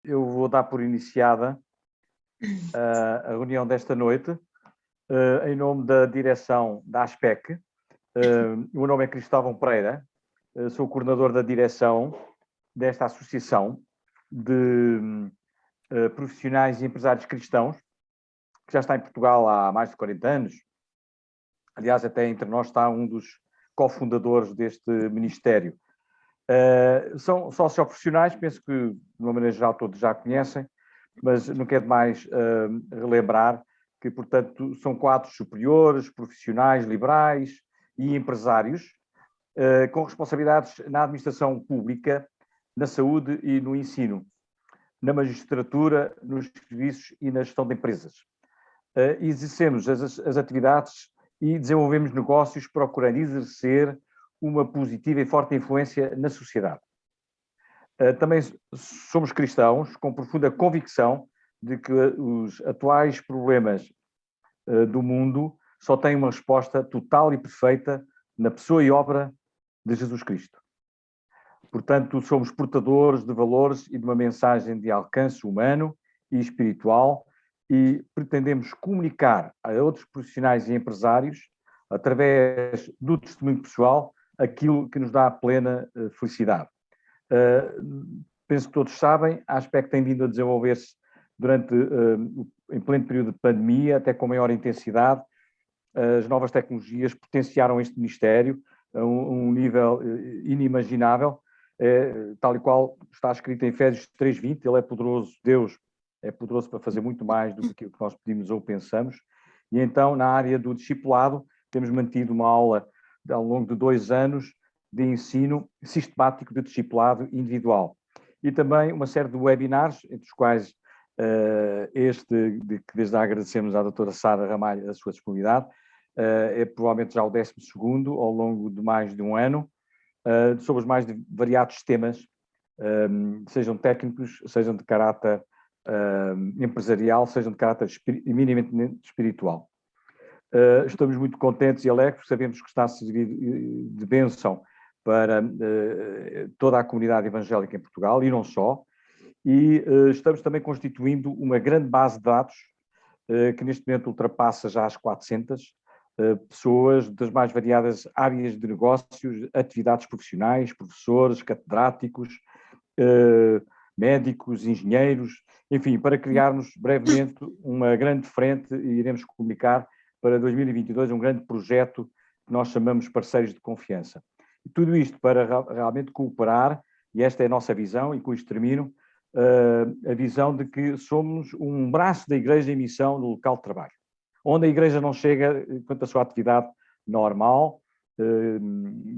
Eu vou dar por iniciada a reunião desta noite, em nome da direção da ASPEC. O meu nome é Cristóvão Pereira, sou o coordenador da direção desta associação de profissionais e empresários cristãos, que já está em Portugal há mais de 40 anos. Aliás, até entre nós está um dos cofundadores deste ministério. São socioprofissionais, penso que de uma maneira geral todos já conhecem, mas não quero mais relembrar que, portanto, são quadros superiores, profissionais, liberais e empresários, com responsabilidades na administração pública, na saúde e no ensino, na magistratura, nos serviços e na gestão de empresas. Exercemos as atividades e desenvolvemos negócios procurando exercer uma positiva e forte influência na sociedade. Também somos cristãos com profunda convicção de que os atuais problemas do mundo só têm uma resposta total e perfeita na pessoa e obra de Jesus Cristo. Portanto, somos portadores de valores e de uma mensagem de alcance humano e espiritual e pretendemos comunicar a outros profissionais e empresários, através do testemunho pessoal, aquilo que nos dá plena felicidade. Penso que todos sabem, a ASPEC tem vindo a desenvolver-se em pleno período de pandemia, até com maior intensidade. As novas tecnologias potenciaram este ministério a um nível inimaginável, tal e qual está escrito em Efésios 3:20, ele é poderoso, Deus é poderoso para fazer muito mais do que aquilo que nós pedimos ou pensamos. E então, na área do discipulado, temos mantido uma aula ao longo de 2 anos de ensino sistemático de discipulado individual. E também uma série de webinars, entre os quais este, que desde já agradecemos à doutora Sara Ramalho a sua disponibilidade, é provavelmente já o 12º ao longo de mais de um ano, sobre os mais variados temas, sejam técnicos, sejam de caráter empresarial, sejam de caráter minimamente espiritual. Estamos muito contentes e alegres, sabemos que está a servir de bênção para toda a comunidade evangélica em Portugal, e não só, e estamos também constituindo uma grande base de dados, que neste momento ultrapassa já as 400 pessoas das mais variadas áreas de negócios, atividades profissionais, professores, catedráticos, médicos, engenheiros, enfim, para criarmos brevemente uma grande frente, e iremos comunicar para 2022 um grande projeto que nós chamamos Parceiros de Confiança. E tudo isto para realmente cooperar, e esta é a nossa visão, e com isto termino, a visão de que somos um braço da Igreja em missão no local de trabalho, onde a Igreja não chega quanto à sua atividade normal,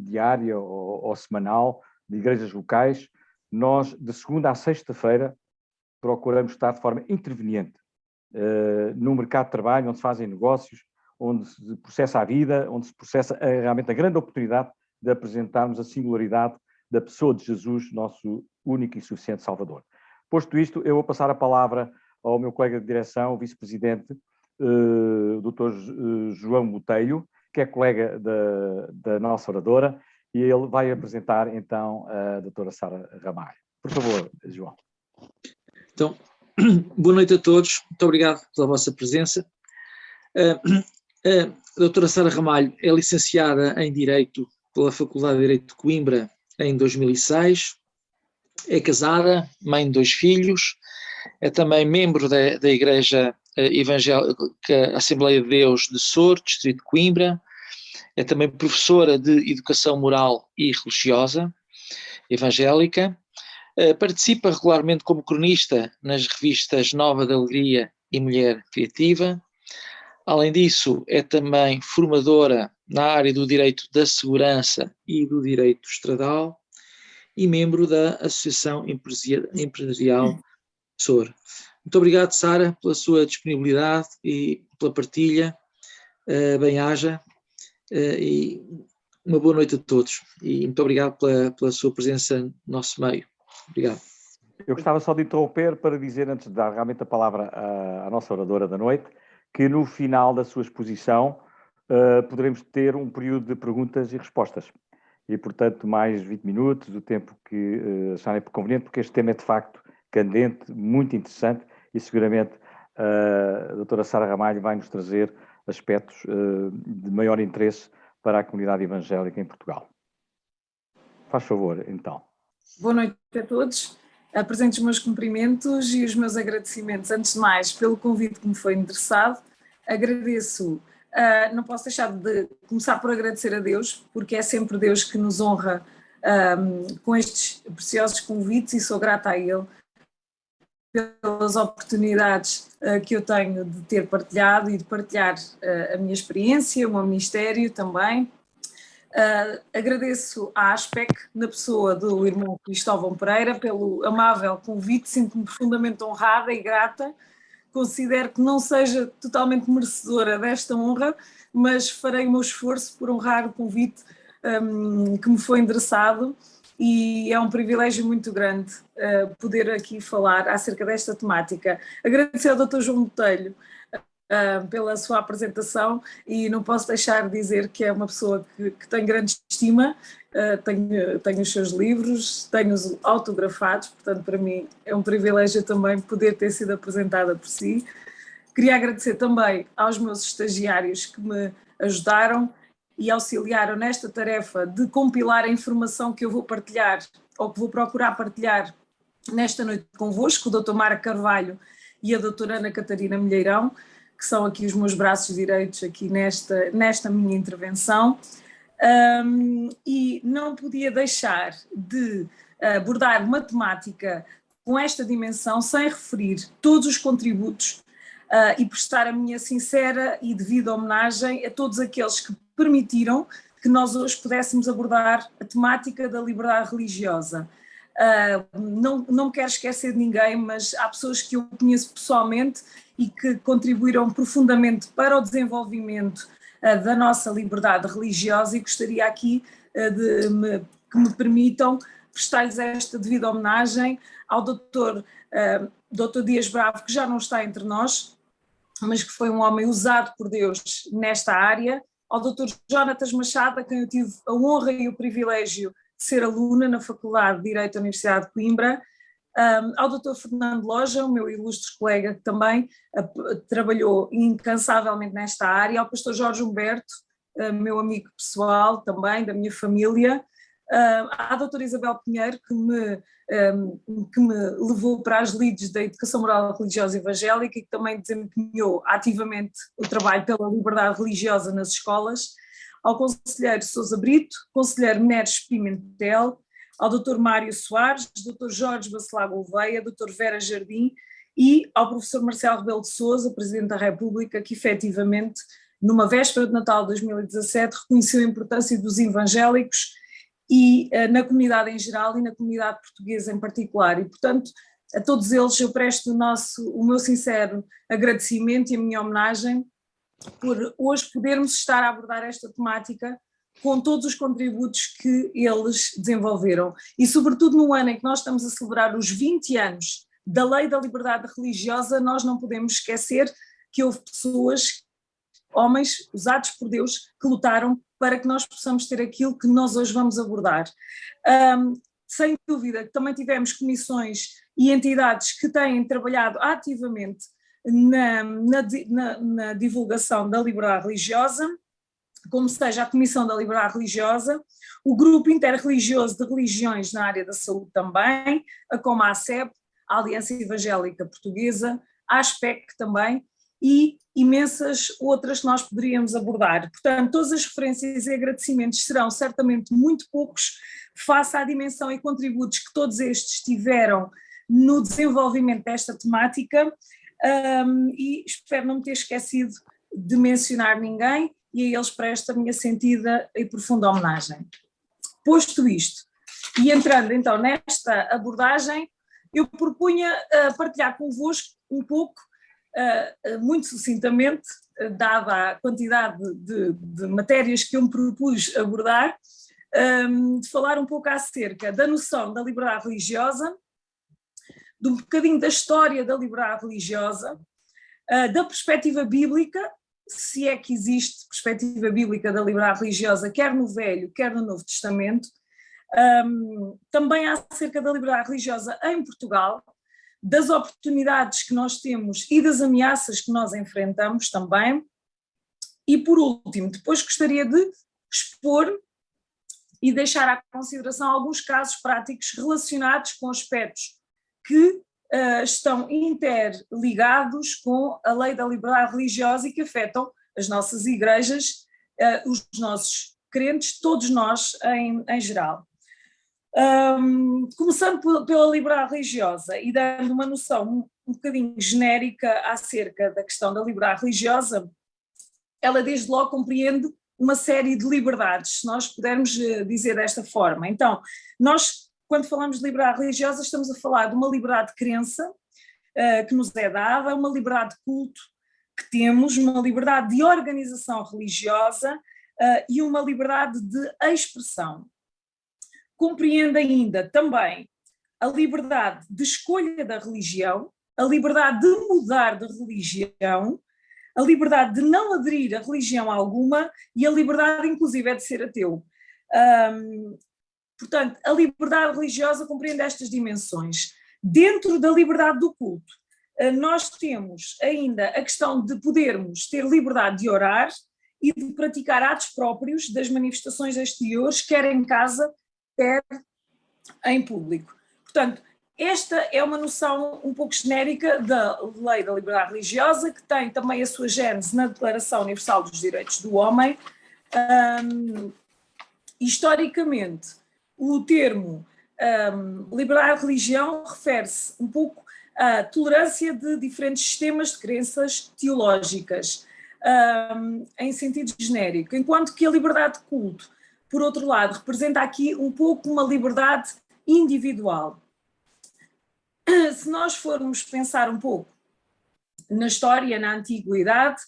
diária ou semanal, de igrejas locais. Nós, de segunda a sexta-feira, procuramos estar de forma interveniente no mercado de trabalho, onde se fazem negócios, onde se processa a vida, onde se processa realmente a grande oportunidade de apresentarmos a singularidade da pessoa de Jesus, nosso único e suficiente Salvador. Posto isto, eu vou passar a palavra ao meu colega de direção, o vice-presidente, o Dr. João Botelho, que é colega da nossa oradora, e ele vai apresentar então a doutora Sara Ramalho. Por favor, João. Então, boa noite a todos, muito obrigado pela vossa presença. A doutora Sara Ramalho é licenciada em Direito pela Faculdade de Direito de Coimbra em 2006, é casada, mãe de 2 filhos, é também membro da Igreja Evangélica Assembleia de Deus de Sor, Distrito de Coimbra, é também professora de Educação Moral e Religiosa evangélica, participa regularmente como cronista nas revistas Nova da Alegria e Mulher Criativa. Além disso, é também formadora na área do direito da segurança e do direito estradal e membro da Associação Empresarial SOR. Muito obrigado, Sara, pela sua disponibilidade e pela partilha. Bem-aja e uma boa noite a todos. E muito obrigado pela sua presença no nosso meio. Obrigado. Eu gostava só de interromper para dizer, antes de dar realmente a palavra à nossa oradora da noite, que no final da sua exposição poderemos ter um período de perguntas e respostas. E, portanto, mais 20 minutos, o tempo que acharem por conveniente, porque este tema é, de facto, candente, muito interessante, e seguramente a doutora Sara Ramalho vai nos trazer aspectos de maior interesse para a comunidade evangélica em Portugal. Faz favor, então. Boa noite a todos. Apresento os meus cumprimentos e os meus agradecimentos, antes de mais, pelo convite que me foi endereçado. Agradeço, não posso deixar de começar por agradecer a Deus, porque é sempre Deus que nos honra com estes preciosos convites, e sou grata a Ele pelas oportunidades que eu tenho de ter partilhado e de partilhar a minha experiência, o meu ministério também. Agradeço à ASPEC, na pessoa do irmão Cristóvão Pereira, pelo amável convite, sinto-me profundamente honrada e grata. Considero que não seja totalmente merecedora desta honra, mas farei o meu esforço por honrar o convite que me foi endereçado, e é um privilégio muito grande poder aqui falar acerca desta temática. Agradecer ao Dr. João Botelho pela sua apresentação, e não posso deixar de dizer que é uma pessoa que tem grande estima, tenho os seus livros, tenho-os autografados, portanto para mim é um privilégio também poder ter sido apresentada por si. Queria agradecer também aos meus estagiários que me ajudaram e auxiliaram nesta tarefa de compilar a informação que eu vou partilhar, ou que vou procurar partilhar nesta noite convosco, o Dr. Marco Carvalho e a doutora Ana Catarina Milheirão, que são aqui os meus braços direitos aqui nesta minha intervenção. E não podia deixar de abordar uma temática com esta dimensão sem referir todos os contributos e prestar a minha sincera e devida homenagem a todos aqueles que permitiram que nós hoje pudéssemos abordar a temática da liberdade religiosa. Não quero esquecer de ninguém, mas há pessoas que eu conheço pessoalmente e que contribuíram profundamente para o desenvolvimento da nossa liberdade religiosa, e gostaria aqui que me permitam prestar-lhes esta devida homenagem ao Dr. Dias Bravo, que já não está entre nós, mas que foi um homem usado por Deus nesta área, ao Dr. Jonatas Machado, a quem eu tive a honra e o privilégio de ser aluna na Faculdade de Direito da Universidade de Coimbra, ao Dr. Fernando Loja, o meu ilustre colega que também trabalhou incansavelmente nesta área, ao Pastor Jorge Humberto, meu amigo pessoal também, da minha família, à doutora Isabel Pinheiro, que me levou para as lides da Educação Moral Religiosa Evangélica e que também desempenhou ativamente o trabalho pela liberdade religiosa nas escolas, ao conselheiro Sousa Brito, conselheiro Neres Pimentel, ao Dr. Mário Soares, Dr. Jorge Bacelar Gouveia, Dr. Vera Jardim e ao professor Marcelo Rebelo de Sousa, Presidente da República, que efetivamente, numa véspera de Natal de 2017, reconheceu a importância dos evangélicos e na comunidade em geral e na comunidade portuguesa em particular. E, portanto, a todos eles eu presto o meu sincero agradecimento e a minha homenagem por hoje podermos estar a abordar esta temática com todos os contributos que eles desenvolveram. E, sobretudo, no ano em que nós estamos a celebrar os 20 anos da Lei da Liberdade Religiosa, nós não podemos esquecer que houve pessoas, homens usados por Deus, que lutaram para que nós possamos ter aquilo que nós hoje vamos abordar. Sem dúvida que também tivemos comissões e entidades que têm trabalhado ativamente na divulgação da liberdade religiosa, como seja a Comissão da Liberdade Religiosa, o Grupo Interreligioso de Religiões na área da saúde também, a COMACEP, a Aliança Evangélica Portuguesa, a ASPEC também, e imensas outras que nós poderíamos abordar. Portanto, todas as referências e agradecimentos serão certamente muito poucos face à dimensão e contributos que todos estes tiveram no desenvolvimento desta temática, e espero não me ter esquecido de mencionar ninguém, e a eles presto a minha sentida e profunda homenagem. Posto isto, e entrando então nesta abordagem, eu propunha partilhar convosco um pouco, muito sucintamente, dada a quantidade de matérias que eu me propus abordar, de falar um pouco acerca da noção da liberdade religiosa, de um bocadinho da história da liberdade religiosa, da perspectiva bíblica, se é que existe perspectiva bíblica da liberdade religiosa, quer no Velho, quer no Novo Testamento, também acerca da liberdade religiosa em Portugal, das oportunidades que nós temos e das ameaças que nós enfrentamos também. E por último, depois gostaria de expor e deixar à consideração alguns casos práticos relacionados com aspectos que estão interligados com a lei da liberdade religiosa e que afetam as nossas igrejas, os nossos crentes, todos nós em geral. Começando pela liberdade religiosa e dando uma noção um bocadinho genérica acerca da questão da liberdade religiosa, ela desde logo compreende uma série de liberdades, se nós pudermos dizer desta forma. Então, nós, quando falamos de liberdade religiosa, estamos a falar de uma liberdade de crença que nos é dada, uma liberdade de culto que temos, uma liberdade de organização religiosa e uma liberdade de expressão. Compreende ainda também a liberdade de escolha da religião, a liberdade de mudar de religião, a liberdade de não aderir a religião alguma e a liberdade, inclusive, de ser ateu. Portanto, a liberdade religiosa compreende estas dimensões. Dentro da liberdade do culto, nós temos ainda a questão de podermos ter liberdade de orar e de praticar atos próprios das manifestações exteriores, quer em casa, quer em público. Portanto, esta é uma noção um pouco genérica da Lei da Liberdade Religiosa, que tem também a sua gênese na Declaração Universal dos Direitos do Homem. Historicamente, o termo liberdade de religião refere-se um pouco à tolerância de diferentes sistemas de crenças teológicas, em sentido genérico, enquanto que a liberdade de culto, por outro lado, representa aqui um pouco uma liberdade individual. Se nós formos pensar um pouco na história, na antiguidade,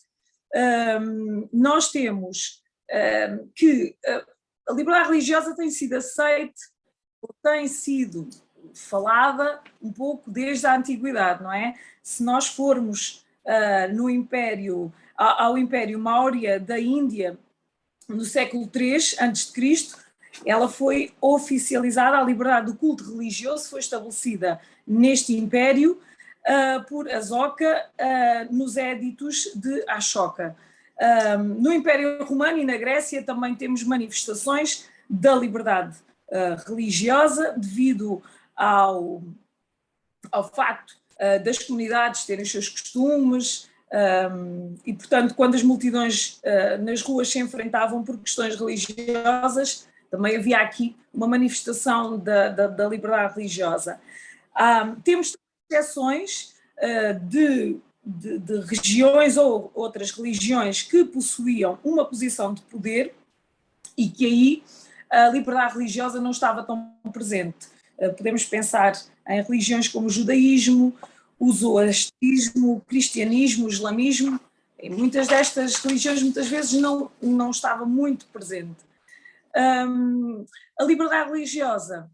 nós temos que a liberdade religiosa tem sido aceita, tem sido falada um pouco desde a antiguidade, não é? Se nós formos no Império, ao Império Maurya da Índia, no século III a.C., ela foi oficializada, a liberdade do culto religioso foi estabelecida neste império por Asoka nos éditos de Ashoka. No Império Romano e na Grécia também temos manifestações da liberdade religiosa devido ao facto das comunidades terem os seus costumes e, portanto, quando as multidões nas ruas se enfrentavam por questões religiosas, também havia aqui uma manifestação da liberdade religiosa. Temos exceções de regiões ou outras religiões que possuíam uma posição de poder e que aí a liberdade religiosa não estava tão presente. Podemos pensar em religiões como o judaísmo, o zoroastrismo, o cristianismo, o islamismo, e muitas destas religiões muitas vezes não estava muito presente. A liberdade religiosa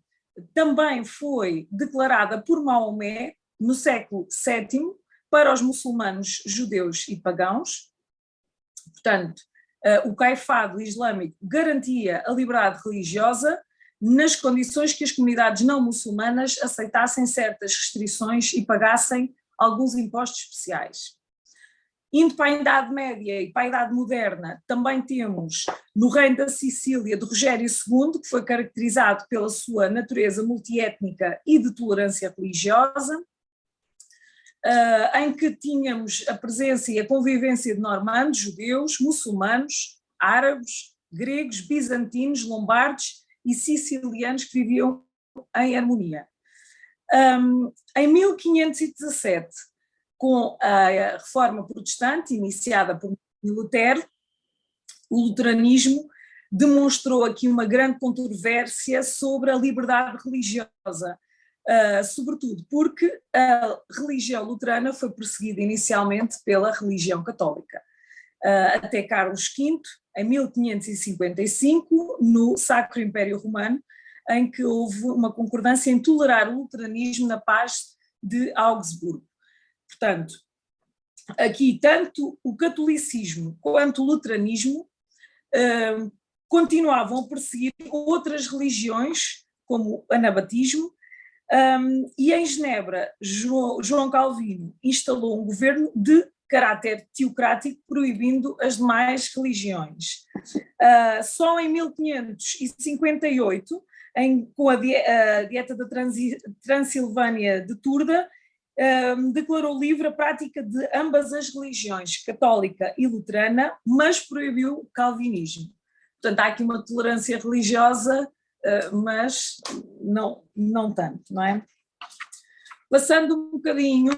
também foi declarada por Maomé no século VII para os muçulmanos, judeus e pagãos. Portanto, o caifado islâmico garantia a liberdade religiosa nas condições que as comunidades não muçulmanas aceitassem certas restrições e pagassem alguns impostos especiais. Indo para a Idade Média e para a Idade Moderna, também temos no reino da Sicília de Rogério II, que foi caracterizado pela sua natureza multiétnica e de tolerância religiosa, em que tínhamos a presença e a convivência de normandos, judeus, muçulmanos, árabes, gregos, bizantinos, lombardos e sicilianos que viviam em harmonia. Em 1517, com a reforma protestante, iniciada por Lutero, o luteranismo demonstrou aqui uma grande controvérsia sobre a liberdade religiosa, sobretudo porque a religião luterana foi perseguida inicialmente pela religião católica, até Carlos V, em 1555, no Sacro Império Romano, em que houve uma concordância em tolerar o luteranismo na paz de Augsburgo. Portanto, aqui tanto o catolicismo quanto o luteranismo continuavam a perseguir outras religiões, como o anabatismo, E em Genebra, João Calvino instalou um governo de caráter teocrático, proibindo as demais religiões. Só em 1558, com a Dieta da Transilvânia de Turda, declarou livre a prática de ambas as religiões, católica e luterana, mas proibiu o calvinismo. Portanto, há aqui uma tolerância religiosa, mas não tanto, não é? Passando um bocadinho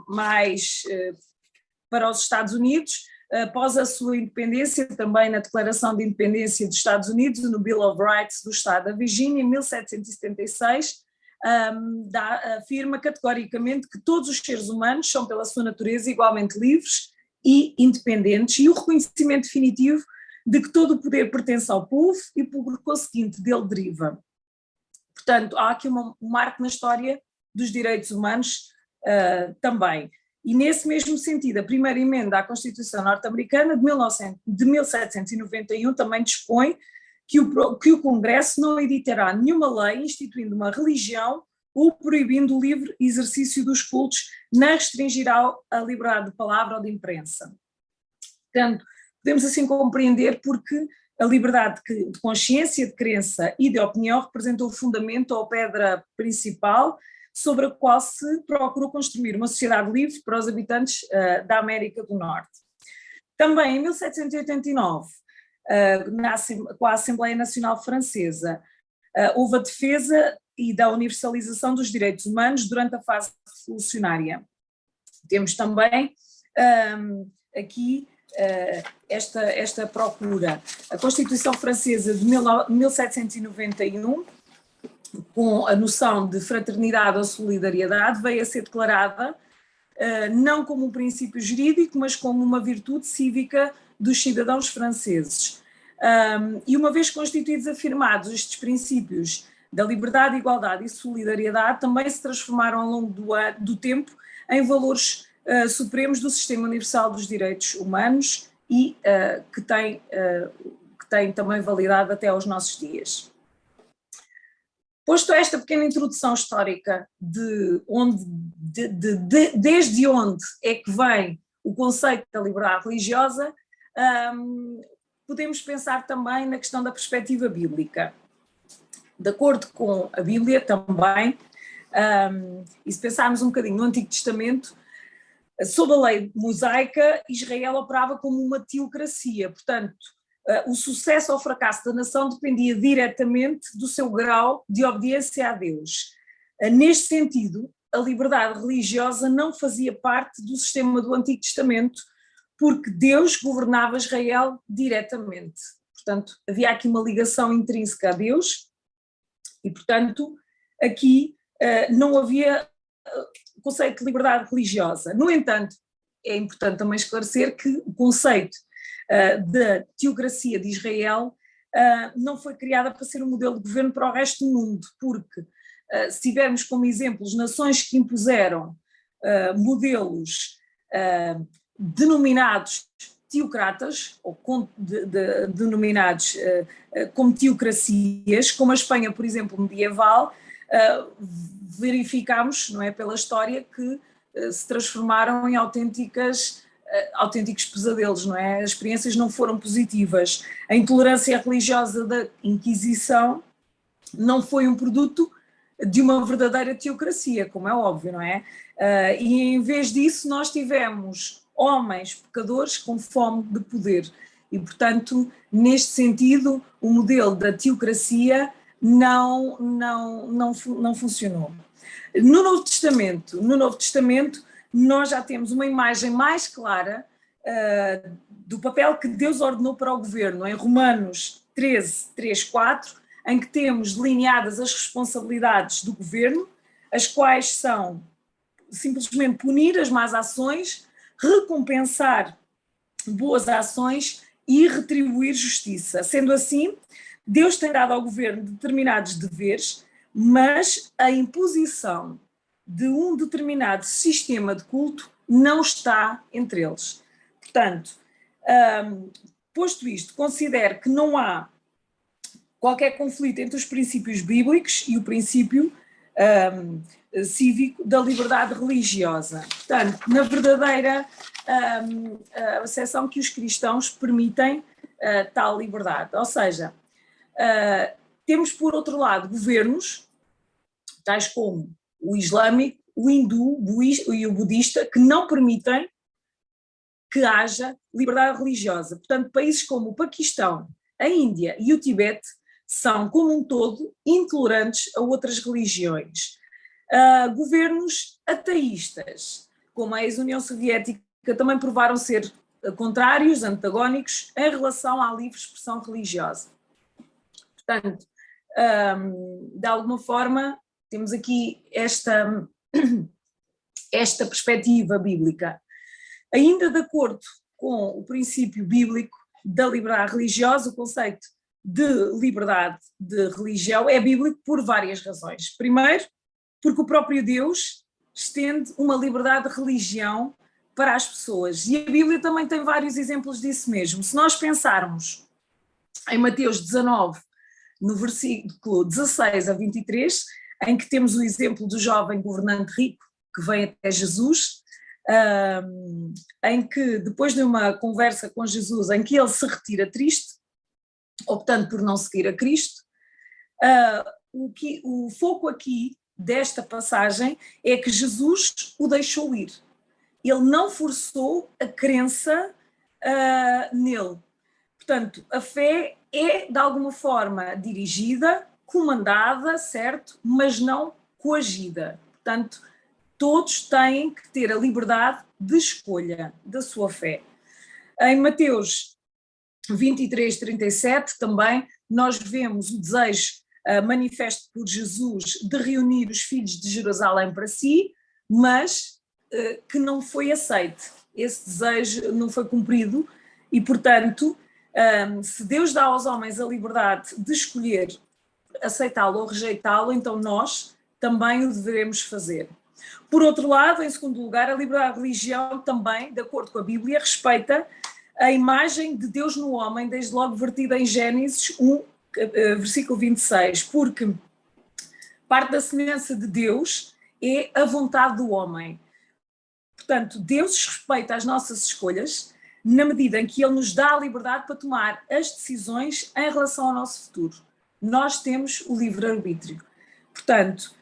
mais para os Estados Unidos, após a sua independência, também na Declaração de Independência dos Estados Unidos, no Bill of Rights do Estado da Virgínia, em 1776, afirma categoricamente que todos os seres humanos são, pela sua natureza, igualmente livres e independentes, e o reconhecimento definitivo de que todo o poder pertence ao povo e, por conseguinte, dele deriva. Portanto, há aqui um marco na história dos direitos humanos também. E nesse mesmo sentido, a primeira emenda à Constituição norte-americana de 1791 também dispõe que o Congresso não editará nenhuma lei instituindo uma religião ou proibindo o livre exercício dos cultos, nem restringirá a liberdade de palavra ou de imprensa. Portanto, podemos assim compreender porque a liberdade de consciência, de crença e de opinião representou o fundamento ou a pedra principal sobre a qual se procurou construir uma sociedade livre para os habitantes da América do Norte. Também em 1789, com a Assembleia Nacional Francesa, houve a defesa e da universalização dos direitos humanos durante a fase revolucionária. Temos também aqui esta procura. A Constituição Francesa de 1791, com a noção de fraternidade ou solidariedade, veio a ser declarada não como um princípio jurídico, mas como uma virtude cívica dos cidadãos franceses. E uma vez constituídos e afirmados estes princípios da liberdade, igualdade e solidariedade, também se transformaram ao longo do tempo em valores supremos do Sistema Universal dos Direitos Humanos e que tem também validade até aos nossos dias. Posto esta pequena introdução histórica desde onde é que vem o conceito da liberdade religiosa, podemos pensar também na questão da perspectiva bíblica. De acordo com a Bíblia também, e se pensarmos um bocadinho no Antigo Testamento, sob a lei mosaica, Israel operava como uma teocracia, portanto, o sucesso ou fracasso da nação dependia diretamente do seu grau de obediência a Deus. Neste sentido, a liberdade religiosa não fazia parte do sistema do Antigo Testamento, porque Deus governava Israel diretamente. Portanto, havia aqui uma ligação intrínseca a Deus e, portanto, aqui não havia conceito de liberdade religiosa. No entanto, é importante também esclarecer que o conceito da teocracia de Israel não foi criada para ser um modelo de governo para o resto do mundo, porque se tivermos como exemplos nações que impuseram modelos denominados teocratas, ou denominados como teocracias, como a Espanha, por exemplo, medieval, verificamos, não é, pela história, que se transformaram em autênticos pesadelos, não é? As experiências não foram positivas. A intolerância religiosa da Inquisição não foi um produto de uma verdadeira teocracia, como é óbvio, não é? E em vez disso nós tivemos homens pecadores com fome de poder e, portanto, neste sentido, o modelo da teocracia não funcionou. No Novo Testamento, nós já temos uma imagem mais clara do papel que Deus ordenou para o governo, em Romanos 13, 3, 4, em que temos delineadas as responsabilidades do governo, as quais são simplesmente punir as más ações, recompensar boas ações e retribuir justiça. Sendo assim, Deus tem dado ao governo determinados deveres, mas a imposição de um determinado sistema de culto não está entre eles. Portanto, posto isto, considero que não há qualquer conflito entre os princípios bíblicos e o princípio cívico da liberdade religiosa. Portanto, na verdadeira acessão que os cristãos permitem tal liberdade. Ou seja, temos, por outro lado, governos, tais como o islâmico, o hindu e o budista, que não permitem que haja liberdade religiosa. Portanto, países como o Paquistão, a Índia e o Tibete são, como um todo, intolerantes a outras religiões. Governos ateístas, como a ex-União Soviética, também provaram ser contrários, antagónicos, em relação à livre expressão religiosa. Portanto, de alguma forma, temos aqui esta perspectiva bíblica. Ainda de acordo com o princípio bíblico da liberdade religiosa, o conceito de liberdade de religião é bíblico por várias razões. Primeiro, porque o próprio Deus estende uma liberdade de religião para as pessoas. E a Bíblia também tem vários exemplos disso mesmo. Se nós pensarmos em Mateus 19, no versículo 16 a 23, em que temos o exemplo do jovem governante rico que vem até Jesus, em que depois de uma conversa com Jesus, em que ele se retira triste, optando por não seguir a Cristo, o foco aqui desta passagem é que Jesus o deixou ir. Ele não forçou a crença nele. Portanto, a fé é, de alguma forma, dirigida, comandada, certo, mas não coagida. Portanto, todos têm que ter a liberdade de escolha da sua fé. Em Mateus 23, 37, também, nós vemos o desejo manifesto por Jesus de reunir os filhos de Jerusalém para si, mas que não foi aceito. Esse desejo não foi cumprido e, portanto, se Deus dá aos homens a liberdade de escolher aceitá-lo ou rejeitá-lo, então nós também o deveremos fazer. Por outro lado, em segundo lugar, a liberdade de religião também, de acordo com a Bíblia, respeita a imagem de Deus no homem, desde logo vertida em Gênesis 1, versículo 26, porque parte da semelhança de Deus é a vontade do homem. Portanto, Deus respeita as nossas escolhas na medida em que Ele nos dá a liberdade para tomar as decisões em relação ao nosso futuro. Nós temos o livre-arbítrio. Portanto,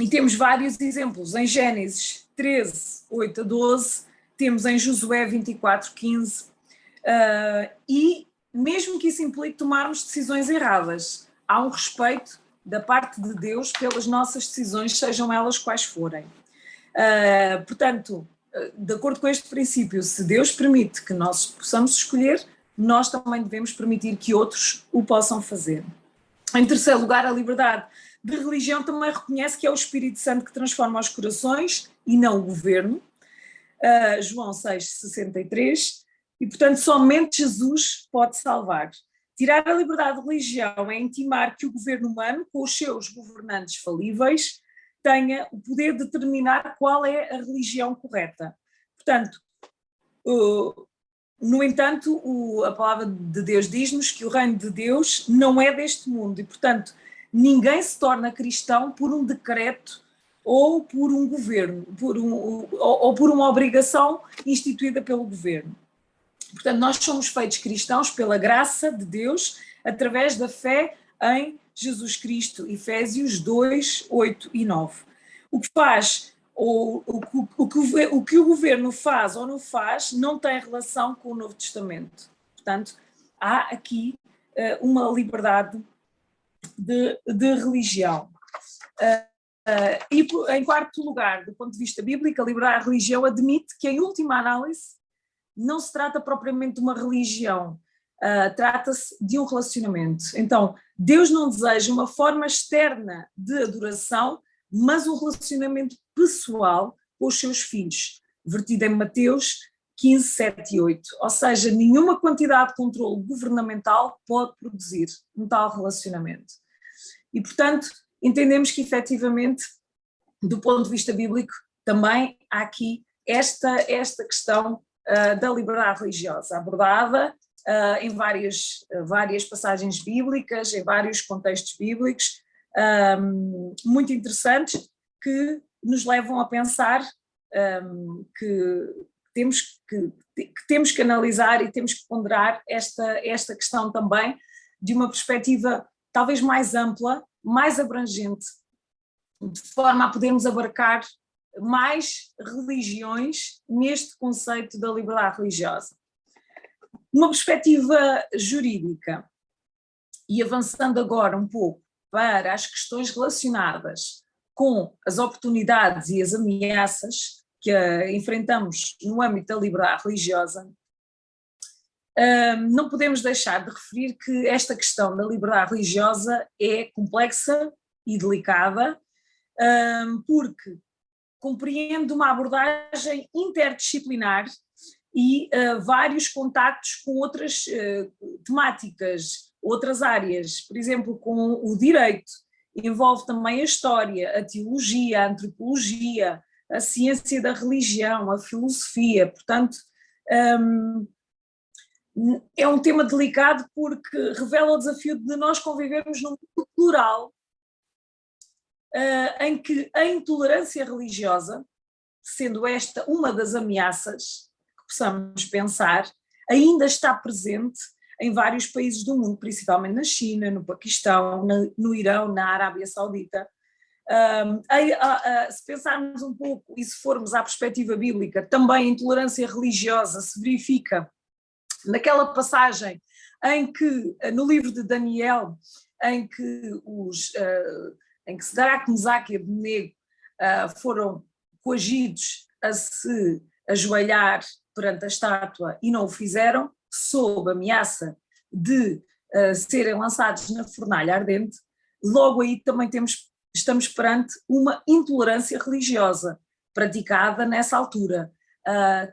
e temos vários exemplos. Em Gênesis 13, 8 a 12, temos em Josué 24, 15, e mesmo que isso implique tomarmos decisões erradas, há um respeito da parte de Deus pelas nossas decisões, sejam elas quais forem. Portanto, de acordo com este princípio, se Deus permite que nós possamos escolher, nós também devemos permitir que outros o possam fazer. Em terceiro lugar, a liberdade de religião também reconhece que é o Espírito Santo que transforma os corações e não o governo. João 6,63, e portanto somente Jesus pode salvar. Tirar a liberdade de religião é intimar que o governo humano, com os seus governantes falíveis, tenha o poder de determinar qual é a religião correta. Portanto, no entanto, a palavra de Deus diz-nos que o reino de Deus não é deste mundo e, portanto, ninguém se torna cristão por um decreto ou por um governo, ou por uma obrigação instituída pelo governo. Portanto, nós somos feitos cristãos pela graça de Deus, através da fé em Jesus Cristo, Efésios 2, 8 e 9. O que faz, o que o governo faz ou não faz, não tem relação com o Novo Testamento. Portanto, há aqui uma liberdade de religião. E em quarto lugar, do ponto de vista bíblico, a liberdade de religião admite que, em última análise, não se trata propriamente de uma religião, trata-se de um relacionamento. Então, Deus não deseja uma forma externa de adoração, mas um relacionamento pessoal com os seus filhos, vertido em Mateus 15, 7 e 8. Ou seja, nenhuma quantidade de controle governamental pode produzir um tal relacionamento. E, portanto, entendemos que, efetivamente, do ponto de vista bíblico, também há aqui esta questão da liberdade religiosa, abordada em várias passagens bíblicas, em vários contextos bíblicos, muito interessantes que nos levam a pensar que temos que analisar e temos que ponderar esta questão também de uma perspectiva talvez mais ampla, mais abrangente, de forma a podermos abarcar mais religiões neste conceito da liberdade religiosa. Uma perspectiva jurídica, e avançando agora um pouco para as questões relacionadas com as oportunidades e as ameaças que enfrentamos no âmbito da liberdade religiosa, não podemos deixar de referir que esta questão da liberdade religiosa é complexa e delicada, porque compreende uma abordagem interdisciplinar e vários contactos com outras temáticas, outras áreas, por exemplo, com o direito, envolve também a história, a teologia, a antropologia, a ciência da religião, a filosofia, portanto, é um tema delicado porque revela o desafio de nós convivermos num mundo plural, em que a intolerância religiosa, sendo esta uma das ameaças que possamos pensar, ainda está presente em vários países do mundo, principalmente na China, no Paquistão, no Irão, na Arábia Saudita. Se pensarmos um pouco e se formos à perspectiva bíblica, também a intolerância religiosa se verifica naquela passagem em que, no livro de Daniel, em que Sadraque, Mesaque e Abednego foram coagidos a se ajoelhar perante a estátua e não o fizeram, sob ameaça de serem lançados na fornalha ardente, logo aí também estamos perante uma intolerância religiosa praticada nessa altura,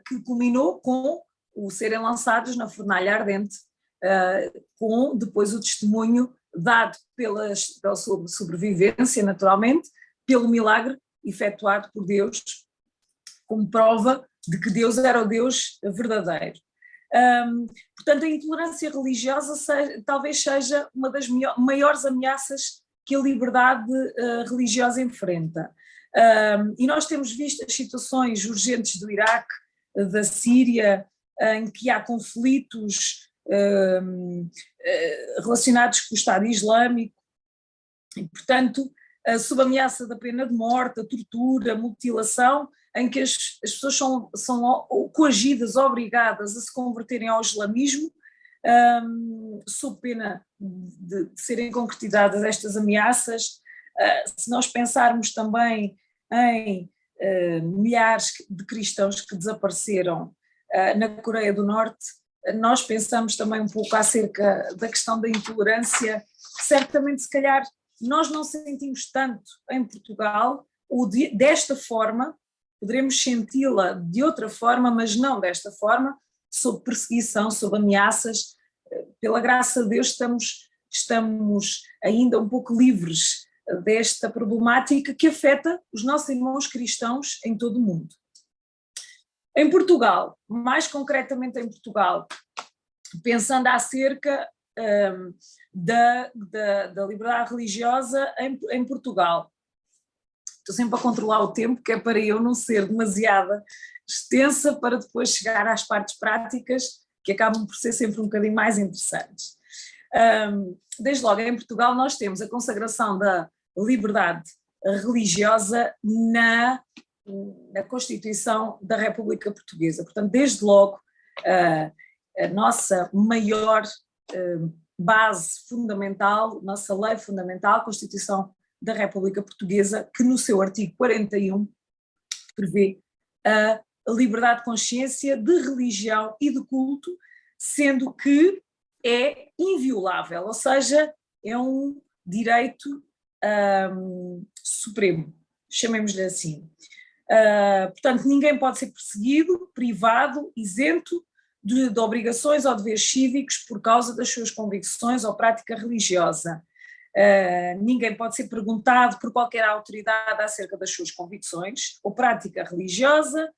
que culminou com o serem lançados na fornalha ardente, com depois o testemunho dado pela sua sobrevivência, naturalmente, pelo milagre efetuado por Deus, como prova de que Deus era o Deus verdadeiro. Portanto, a intolerância religiosa talvez seja uma das maiores ameaças que a liberdade religiosa enfrenta. E nós temos visto as situações urgentes do Iraque, da Síria, em que há conflitos relacionados com o Estado Islâmico, e, portanto, sob a ameaça da pena de morte, a tortura, a mutilação, em que as pessoas são coagidas, obrigadas a se converterem ao islamismo, sob pena de serem concretizadas estas ameaças. Se nós pensarmos também em milhares de cristãos que desapareceram na Coreia do Norte, nós pensamos também um pouco acerca da questão da intolerância, que certamente se calhar nós não sentimos tanto em Portugal, ou desta forma, poderemos senti-la de outra forma, mas não desta forma, sob perseguição, sob ameaças. Pela graça de Deus estamos ainda um pouco livres desta problemática que afeta os nossos irmãos cristãos em todo o mundo. Em Portugal, mais concretamente em Portugal, pensando acerca da liberdade religiosa em Portugal, estou sempre a controlar o tempo, que é para eu não ser demasiada extensa para depois chegar às partes práticas, que acabam por ser sempre um bocadinho mais interessantes. Desde logo, em Portugal, nós temos a consagração da liberdade religiosa na Constituição da República Portuguesa. Portanto, desde logo, a nossa maior base fundamental, nossa lei fundamental, a Constituição da República Portuguesa, que no seu artigo 41 prevê a liberdade de consciência, de religião e de culto, sendo que é inviolável, ou seja, é um direito supremo, chamemos-lhe assim. Portanto, ninguém pode ser perseguido, privado, isento de obrigações ou deveres cívicos por causa das suas convicções ou prática religiosa. Ninguém pode ser perguntado por qualquer autoridade acerca das suas convicções ou prática religiosa.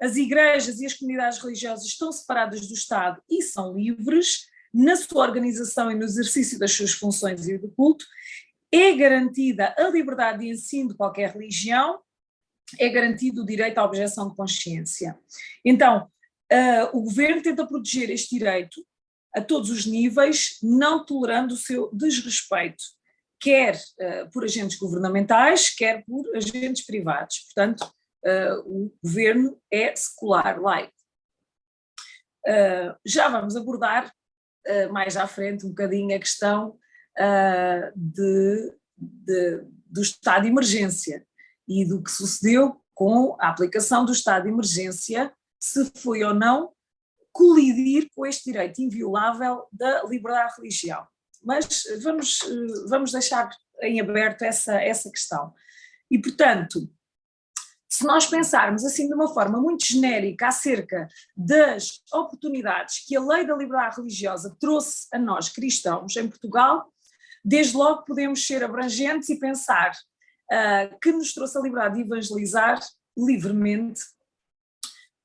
As igrejas e as comunidades religiosas estão separadas do Estado e são livres na sua organização e no exercício das suas funções e do culto, é garantida a liberdade de ensino de qualquer religião, é garantido o direito à objeção de consciência. Então, o governo tenta proteger este direito a todos os níveis, não tolerando o seu desrespeito, quer por agentes governamentais, quer por agentes privados. Portanto, o governo é secular, laico. Já vamos abordar mais à frente um bocadinho a questão do estado de emergência e do que sucedeu com a aplicação do estado de emergência, se foi ou não colidir com este direito inviolável da liberdade de religião. Mas vamos deixar em aberto essa questão. E, portanto, se nós pensarmos assim de uma forma muito genérica acerca das oportunidades que a lei da liberdade religiosa trouxe a nós cristãos em Portugal, desde logo podemos ser abrangentes e pensar que nos trouxe a liberdade de evangelizar livremente,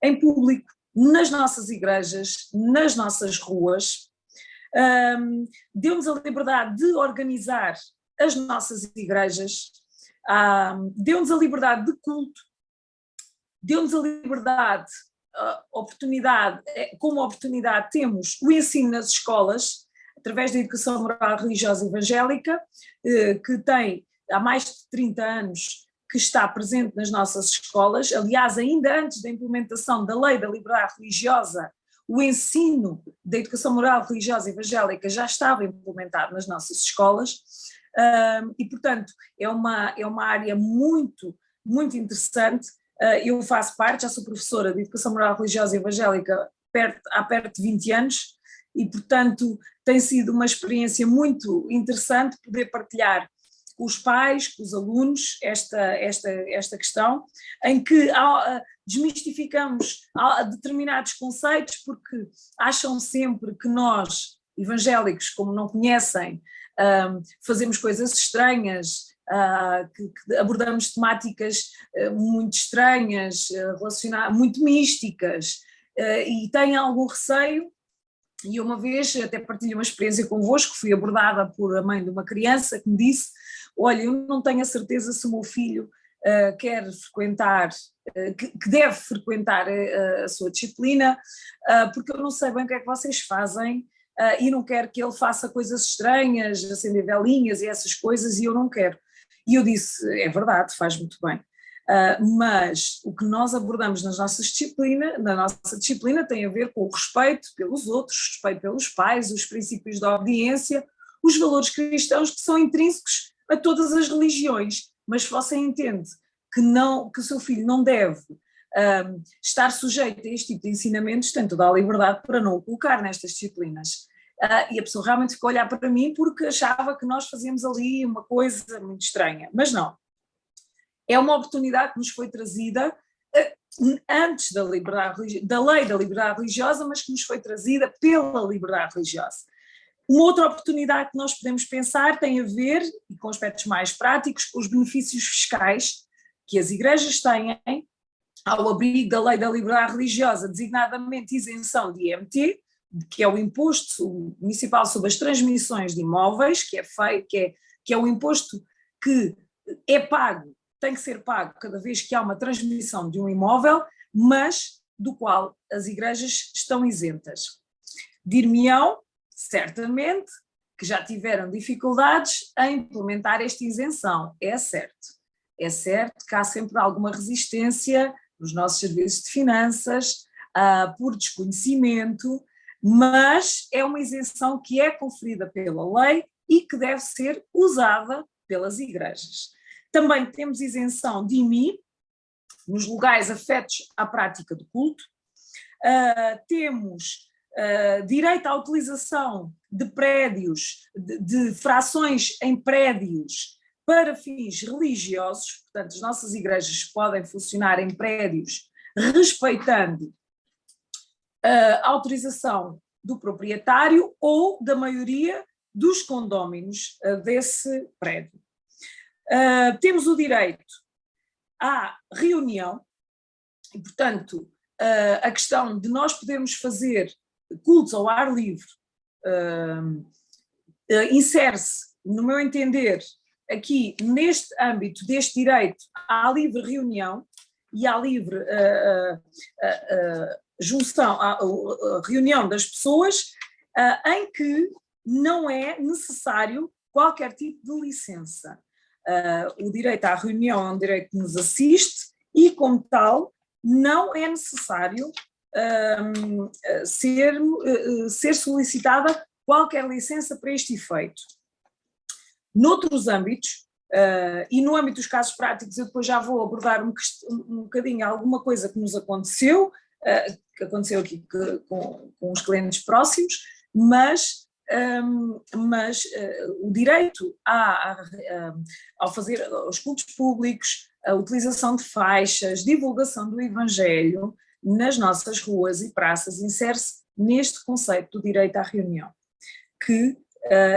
em público, nas nossas igrejas, nas nossas ruas, deu-nos a liberdade de organizar as nossas igrejas, deu-nos a liberdade de culto, deu-nos a liberdade, oportunidade, como oportunidade temos o ensino nas escolas, através da educação moral religiosa evangélica, que tem há mais de 30 anos que está presente nas nossas escolas. Aliás, ainda antes da implementação da lei da liberdade religiosa, o ensino da educação moral religiosa evangélica já estava implementado nas nossas escolas, e, portanto, é uma área muito, muito interessante. Eu faço parte, já sou professora de educação moral religiosa evangélica há perto de 20 anos, e, portanto, tem sido uma experiência muito interessante poder partilhar com os pais, com os alunos, esta questão, em que desmistificamos determinados conceitos, porque acham sempre que nós, evangélicos, como não conhecem, fazemos coisas estranhas, que abordamos temáticas muito estranhas, muito místicas, e têm algum receio. E uma vez até partilho uma experiência convosco, fui abordada por a mãe de uma criança que me disse: olha, eu não tenho a certeza se o meu filho quer frequentar, que deve frequentar a sua disciplina, porque eu não sei bem o que é que vocês fazem, e não quero que ele faça coisas estranhas, acender velinhas e essas coisas, e eu não quero. E eu disse: é verdade, faz muito bem. Mas o que nós abordamos na nossa disciplina tem a ver com o respeito pelos outros, respeito pelos pais, os princípios da obediência, os valores cristãos que são intrínsecos a todas as religiões. Mas se você entende que o seu filho não deve estar sujeito a este tipo de ensinamentos, tem toda a liberdade para não o colocar nestas disciplinas. E a pessoa realmente ficou a olhar para mim porque achava que nós fazíamos ali uma coisa muito estranha, mas não. É uma oportunidade que nos foi trazida antes da lei da liberdade religiosa, mas que nos foi trazida pela liberdade religiosa. Uma outra oportunidade que nós podemos pensar tem a ver, e com aspectos mais práticos, com os benefícios fiscais que as igrejas têm ao abrigo da lei da liberdade religiosa, designadamente isenção de IMT, que é o imposto municipal sobre as transmissões de imóveis, que é um imposto que é pago, tem que ser pago cada vez que há uma transmissão de um imóvel, mas do qual as igrejas estão isentas. Dir-me-ão, certamente, que já tiveram dificuldades em implementar esta isenção. É certo que há sempre alguma resistência nos nossos serviços de finanças, por desconhecimento, mas é uma isenção que é conferida pela lei e que deve ser usada pelas igrejas. Também temos isenção de IMI nos lugares afetos à prática do culto. Temos direito à utilização de prédios, de frações em prédios para fins religiosos. Portanto, as nossas igrejas podem funcionar em prédios respeitando a autorização do proprietário ou da maioria dos condóminos desse prédio. Temos o direito à reunião e, portanto, a questão de nós podermos fazer cultos ao ar livre insere-se, no meu entender, aqui, neste âmbito deste direito à livre reunião e à livre junção, à reunião das pessoas, em que não é necessário qualquer tipo de licença. O direito à reunião é um direito que nos assiste e, como tal, não é necessário ser solicitada qualquer licença para este efeito. Noutros âmbitos, e no âmbito dos casos práticos, eu depois já vou abordar um bocadinho alguma coisa que nos aconteceu, que aconteceu aqui com os clientes próximos, mas o direito ao fazer os cultos públicos, a utilização de faixas, divulgação do Evangelho nas nossas ruas e praças, insere-se neste conceito do direito à reunião, que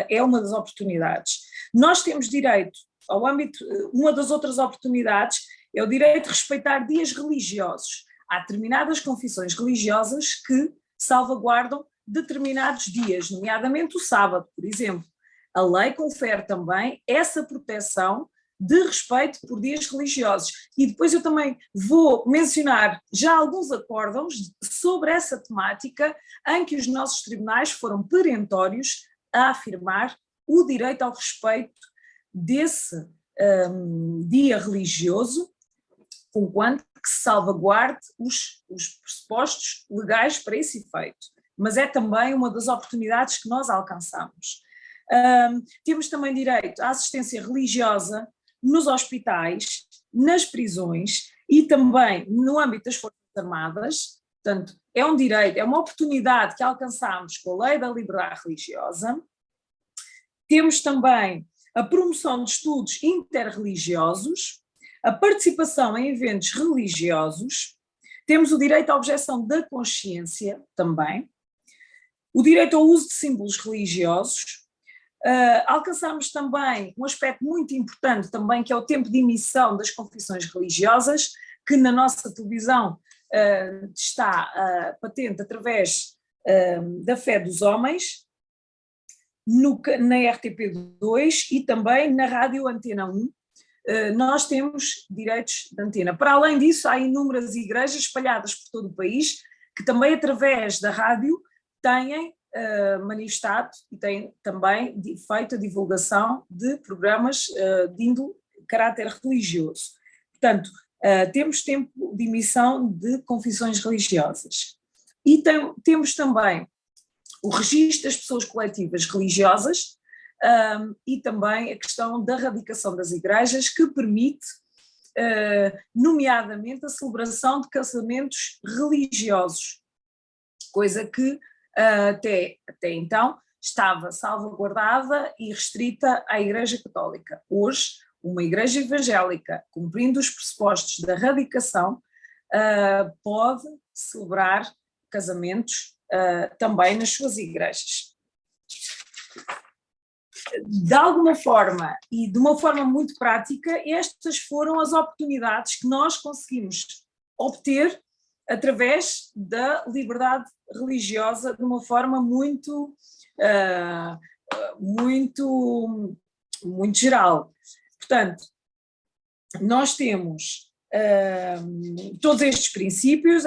é uma das oportunidades. Nós temos direito ao âmbito, uma das outras oportunidades é o direito de respeitar dias religiosos. Há determinadas confissões religiosas que salvaguardam determinados dias, nomeadamente o sábado, por exemplo. A lei confere também essa proteção de respeito por dias religiosos. E depois eu também vou mencionar já alguns acórdãos sobre essa temática em que os nossos tribunais foram perentórios a afirmar o direito ao respeito desse dia religioso, conquanto que se salvaguarde os pressupostos legais para esse efeito. Mas é também uma das oportunidades que nós alcançamos. Temos também direito à assistência religiosa nos hospitais, nas prisões e também no âmbito das Forças Armadas. Portanto, é um direito, é uma oportunidade que alcançamos com a Lei da Liberdade Religiosa. Temos também a promoção de estudos interreligiosos, a participação em eventos religiosos, temos o direito à objeção da consciência também, o direito ao uso de símbolos religiosos, alcançamos também um aspecto muito importante também, que é o tempo de emissão das confissões religiosas, que na nossa televisão está patente através da Fé dos Homens, na RTP2 e também na Rádio Antena 1, nós temos direitos de antena. Para além disso, há inúmeras igrejas espalhadas por todo o país, que também através da rádio têm manifestado e têm também feito a divulgação de programas de índole caráter religioso. Portanto, temos tempo de emissão de confissões religiosas. E temos também o registro das pessoas coletivas religiosas e também a questão da erradicação das igrejas, que permite, nomeadamente, a celebração de casamentos religiosos, coisa que até então estava salvaguardada e restrita à Igreja Católica. Hoje, uma igreja evangélica, cumprindo os pressupostos da erradicação, pode celebrar casamentos também nas suas igrejas. De alguma forma, e de uma forma muito prática, estas foram as oportunidades que nós conseguimos obter através da liberdade religiosa de uma forma muito geral. Portanto, nós temos todos estes princípios,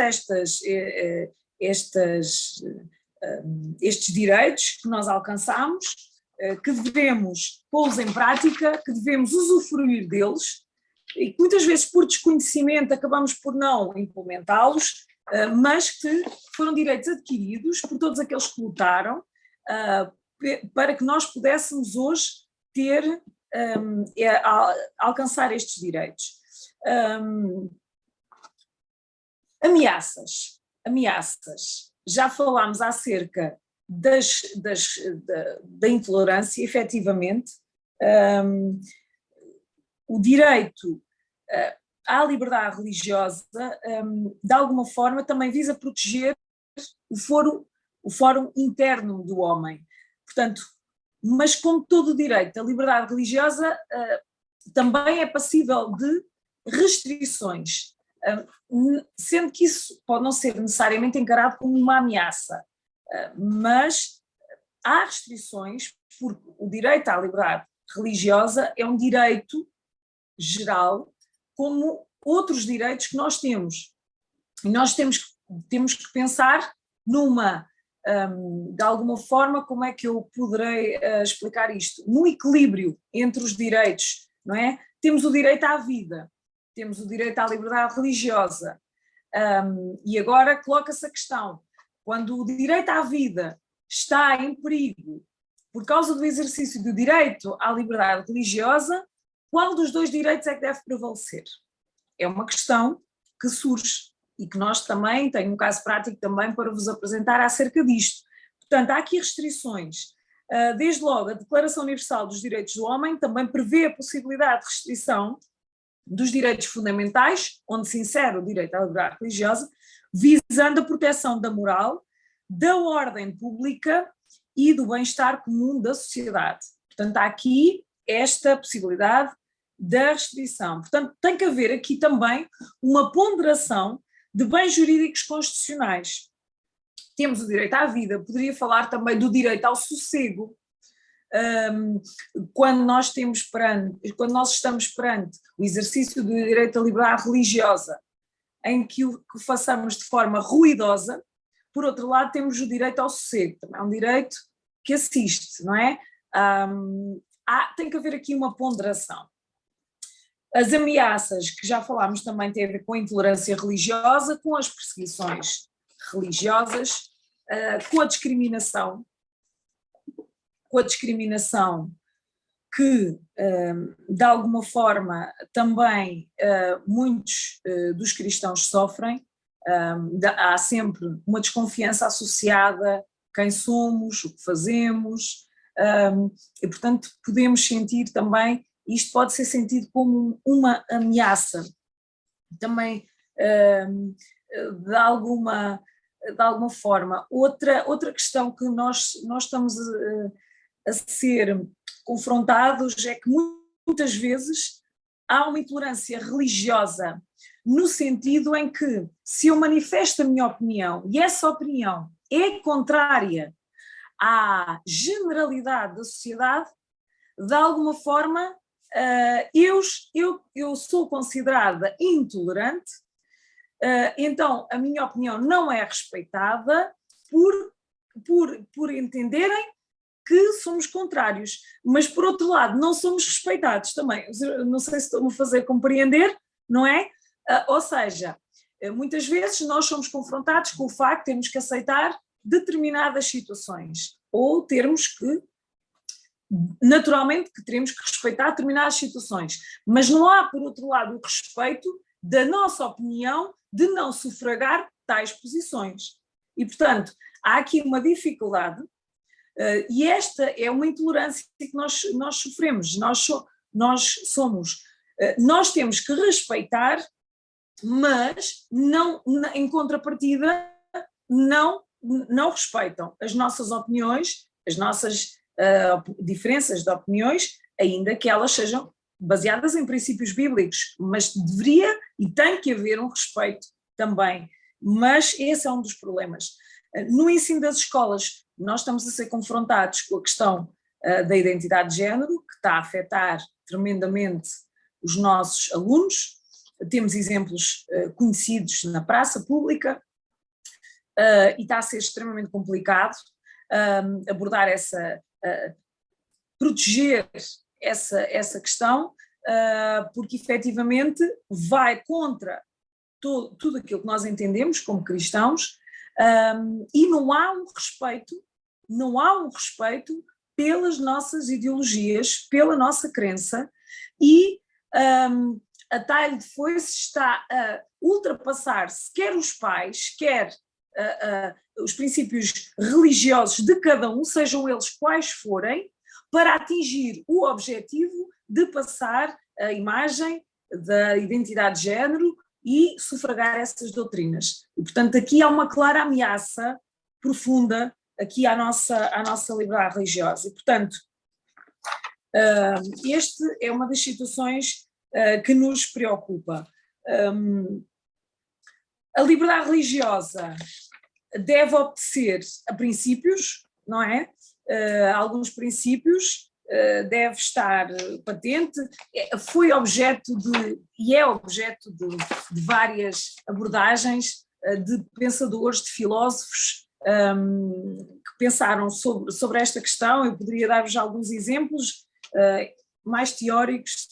estes direitos que nós alcançamos, que devemos pô-los em prática, que devemos usufruir deles, e que muitas vezes por desconhecimento acabamos por não implementá-los, mas que foram direitos adquiridos por todos aqueles que lutaram para que nós pudéssemos hoje alcançar estes direitos. Ameaças. Já falámos acerca da intolerância, efetivamente. O direito à liberdade religiosa, de alguma forma, também visa proteger o fórum interno do homem. Portanto, mas como todo o direito, a liberdade religiosa também é passível de restrições, sendo que isso pode não ser necessariamente encarado como uma ameaça, mas há restrições, porque o direito à liberdade religiosa é um direito geral, como outros direitos que nós temos. E nós temos que pensar numa, de alguma forma, como é que eu poderei explicar isto? No equilíbrio entre os direitos, não é? Temos o direito à vida, temos o direito à liberdade religiosa, e agora coloca-se a questão, quando o direito à vida está em perigo por causa do exercício do direito à liberdade religiosa, qual dos dois direitos é que deve prevalecer? É uma questão que surge e que nós também, tenho um caso prático também para vos apresentar acerca disto. Portanto, há aqui restrições. Desde logo, a Declaração Universal dos Direitos do Homem também prevê a possibilidade de restrição dos direitos fundamentais, onde se insere o direito à liberdade religiosa, visando a proteção da moral, da ordem pública e do bem-estar comum da sociedade. Portanto, há aqui esta possibilidade da restrição. Portanto, tem que haver aqui também uma ponderação de bens jurídicos constitucionais. Temos o direito à vida, poderia falar também do direito ao sossego. Quando nós estamos perante o exercício do direito à liberdade religiosa, em que o façamos de forma ruidosa, por outro lado temos o direito ao sossego, também é um direito que assiste, não é? Tem que haver aqui uma ponderação. As ameaças, que já falámos, também têm a ver com a intolerância religiosa, com as perseguições religiosas, com a discriminação que, de alguma forma, também muitos dos cristãos sofrem. Há sempre uma desconfiança associada a quem somos, o que fazemos, e, portanto, podemos sentir também, isto pode ser sentido como uma ameaça, também, de alguma forma. Outra questão que nós estamos a ser confrontados é que muitas vezes há uma intolerância religiosa, no sentido em que, se eu manifesto a minha opinião e essa opinião é contrária à generalidade da sociedade, de alguma forma eu sou considerada intolerante, então a minha opinião não é respeitada por entenderem que somos contrários, mas por outro lado não somos respeitados também. Não sei se estou-me a fazer compreender, não é? Ou seja, muitas vezes nós somos confrontados com o facto de termos que aceitar determinadas situações, ou termos que, naturalmente, que teremos que respeitar determinadas situações, mas não há, por outro lado, o respeito da nossa opinião de não sufragar tais posições. E, portanto, há aqui uma dificuldade, e esta é uma intolerância que nós sofremos. Nós temos que respeitar, mas não, em contrapartida, não respeitam as nossas opiniões, as nossas diferenças de opiniões, ainda que elas sejam baseadas em princípios bíblicos, mas deveria e tem que haver um respeito também. Mas esse é um dos problemas. No ensino das escolas, nós estamos a ser confrontados com a questão da identidade de género, que está a afetar tremendamente os nossos alunos. Temos exemplos conhecidos na praça pública, e está a ser extremamente complicado abordar proteger essa questão, porque efetivamente vai contra tudo aquilo que nós entendemos como cristãos, e não há um respeito pelas nossas ideologias, pela nossa crença, e a talho de foice está a ultrapassar-se quer os pais, quer os princípios religiosos de cada um, sejam eles quais forem, para atingir o objetivo de passar a imagem da identidade de género e sufragar essas doutrinas. E, portanto, aqui há uma clara ameaça profunda aqui à nossa liberdade religiosa. E, portanto, esta é uma das situações que nos preocupa. A liberdade religiosa deve obedecer a princípios, não é? Alguns princípios deve estar patente, foi objeto e é objeto de várias abordagens de pensadores, de filósofos que pensaram sobre esta questão. Eu poderia dar-vos alguns exemplos mais teóricos.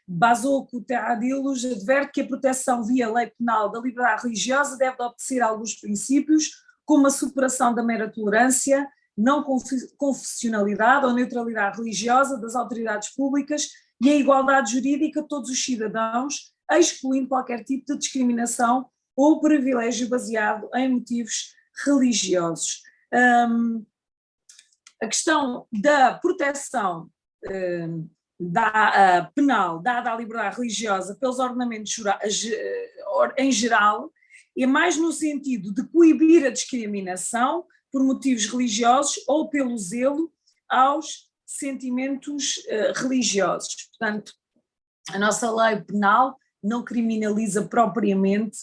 Basoco Teadilos adverte que a proteção via lei penal da liberdade religiosa deve obedecer a alguns princípios, como a superação da mera tolerância, não confessionalidade ou neutralidade religiosa das autoridades públicas e a igualdade jurídica de todos os cidadãos, excluindo qualquer tipo de discriminação ou privilégio baseado em motivos religiosos. A questão da proteção penal dada à liberdade religiosa pelos ordenamentos em geral é mais no sentido de coibir a discriminação por motivos religiosos ou pelo zelo aos sentimentos religiosos. Portanto, a nossa lei penal não criminaliza propriamente,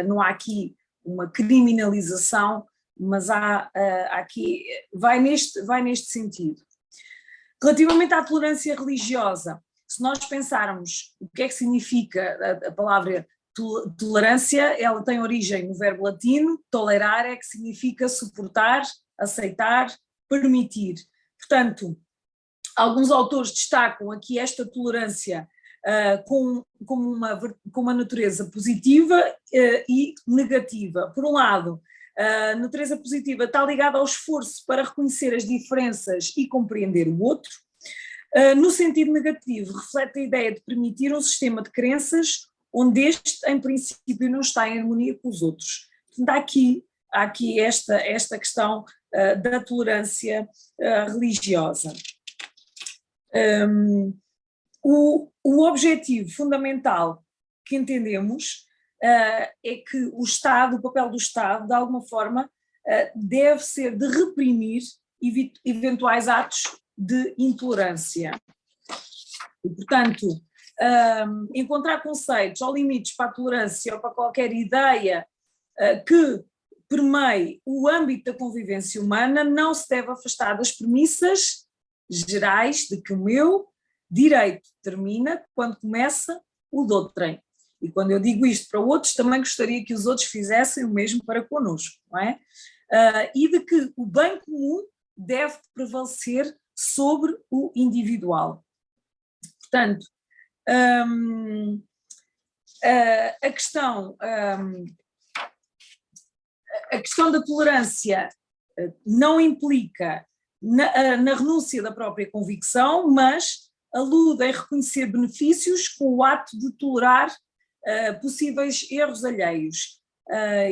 não há aqui uma criminalização, mas há aqui, vai neste sentido. Relativamente à tolerância religiosa, se nós pensarmos o que é que significa a palavra tolerância, ela tem origem no verbo latino, tolerare, que significa suportar, aceitar, permitir. Portanto, alguns autores destacam aqui esta tolerância com uma natureza positiva e negativa. Por um lado, a natureza positiva está ligada ao esforço para reconhecer as diferenças e compreender o outro. No sentido negativo, reflete a ideia de permitir um sistema de crenças onde este, em princípio, não está em harmonia com os outros. Portanto, há aqui esta questão da tolerância religiosa. O objetivo fundamental que entendemos é que o Estado, o papel do Estado, de alguma forma, deve ser de reprimir eventuais atos de intolerância. E, portanto, encontrar conceitos ou limites para a tolerância ou para qualquer ideia que permeie o âmbito da convivência humana não se deve afastar das premissas gerais de que o meu direito termina quando começa o do outrem. E quando eu digo isto para outros, também gostaria que os outros fizessem o mesmo para connosco, não é? E de que o bem comum deve prevalecer sobre o individual. Portanto, a questão da tolerância não implica na renúncia da própria convicção, mas alude a reconhecer benefícios com o ato de tolerar possíveis erros alheios.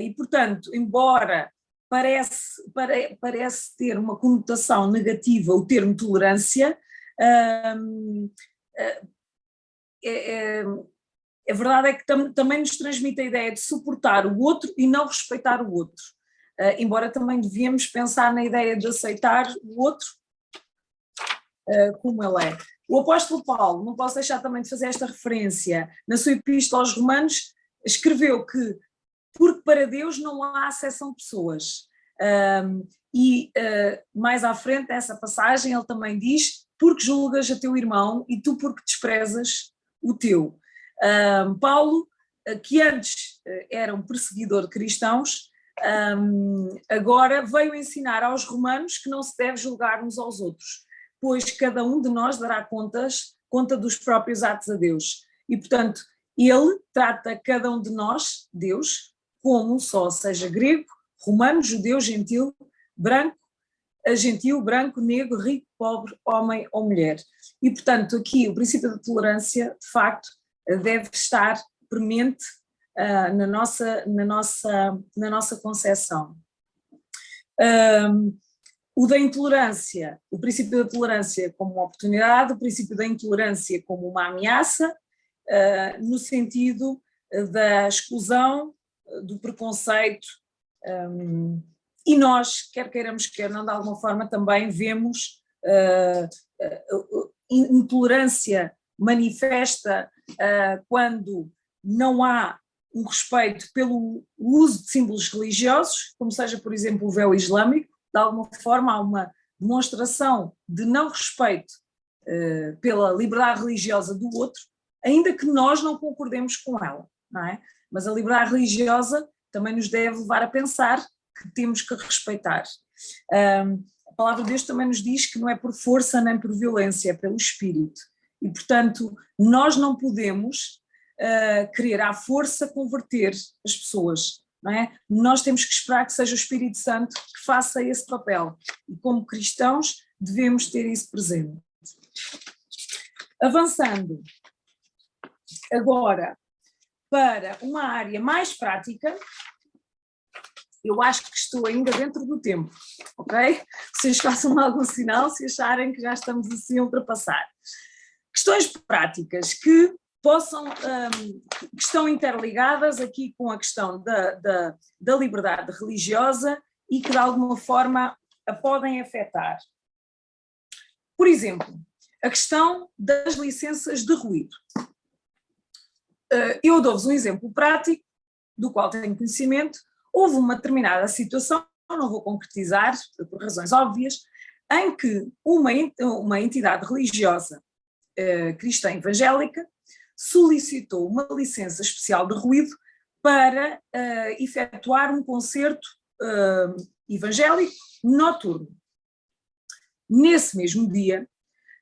E, portanto, embora parece ter uma conotação negativa o termo tolerância, a verdade é que também nos transmite a ideia de suportar o outro e não respeitar o outro, embora também devíamos pensar na ideia de aceitar o outro como ele é. O apóstolo Paulo, não posso deixar também de fazer esta referência, na sua epístola aos Romanos, escreveu que porque para Deus não há acepção de pessoas. Mais à frente dessa passagem ele também diz, porque julgas a teu irmão e tu porque desprezas o teu. Paulo, que antes era um perseguidor de cristãos, agora veio ensinar aos romanos que não se deve julgar uns aos outros, pois cada um de nós dará conta dos próprios atos a Deus. E, portanto, ele trata cada um de nós, Deus, como um só, seja grego, romano, judeu, gentil, branco, negro, rico, pobre, homem ou mulher. E, portanto, aqui o princípio da tolerância, de facto, deve estar premente na nossa concepção. O da intolerância, o princípio da tolerância como uma oportunidade, o princípio da intolerância como uma ameaça, no sentido da exclusão, do preconceito, e nós, quer queiramos, quer não, de alguma forma também vemos intolerância manifesta quando não há um respeito pelo uso de símbolos religiosos, como seja, por exemplo, o véu islâmico, de alguma forma há uma demonstração de não respeito pela liberdade religiosa do outro, ainda que nós não concordemos com ela, não é? Mas a liberdade religiosa também nos deve levar a pensar que temos que respeitar. A palavra de Deus também nos diz que não é por força nem por violência, é pelo Espírito. E, portanto, nós não podemos querer à força converter as pessoas, não é? Nós temos que esperar que seja o Espírito Santo que faça esse papel. E como cristãos devemos ter isso presente. Avançando agora para uma área mais prática, eu acho que estou ainda dentro do tempo, ok? Vocês façam algum sinal se acharem que já estamos assim a ultrapassar. Questões práticas que que estão interligadas aqui com a questão da liberdade religiosa e que de alguma forma a podem afetar. Por exemplo, a questão das licenças de ruído. Eu dou-vos um exemplo prático, do qual tenho conhecimento. Houve uma determinada situação, não vou concretizar, por razões óbvias, em que uma entidade religiosa cristã evangélica solicitou uma licença especial de ruído para efetuar um concerto evangélico noturno. Nesse mesmo dia,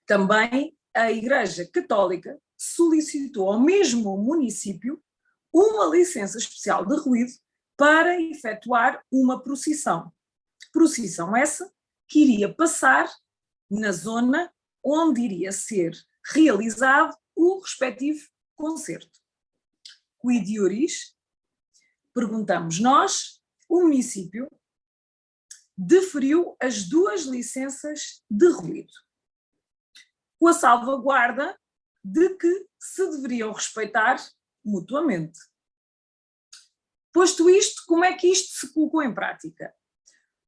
também a Igreja Católica solicitou ao mesmo município uma licença especial de ruído para efetuar uma procissão. Procissão essa que iria passar na zona onde iria ser realizado o respectivo concerto. Quid iuris? Perguntamos nós, o município deferiu as duas licenças de ruído, com a salvaguarda de que se deveriam respeitar mutuamente. Posto isto, como é que isto se colocou em prática?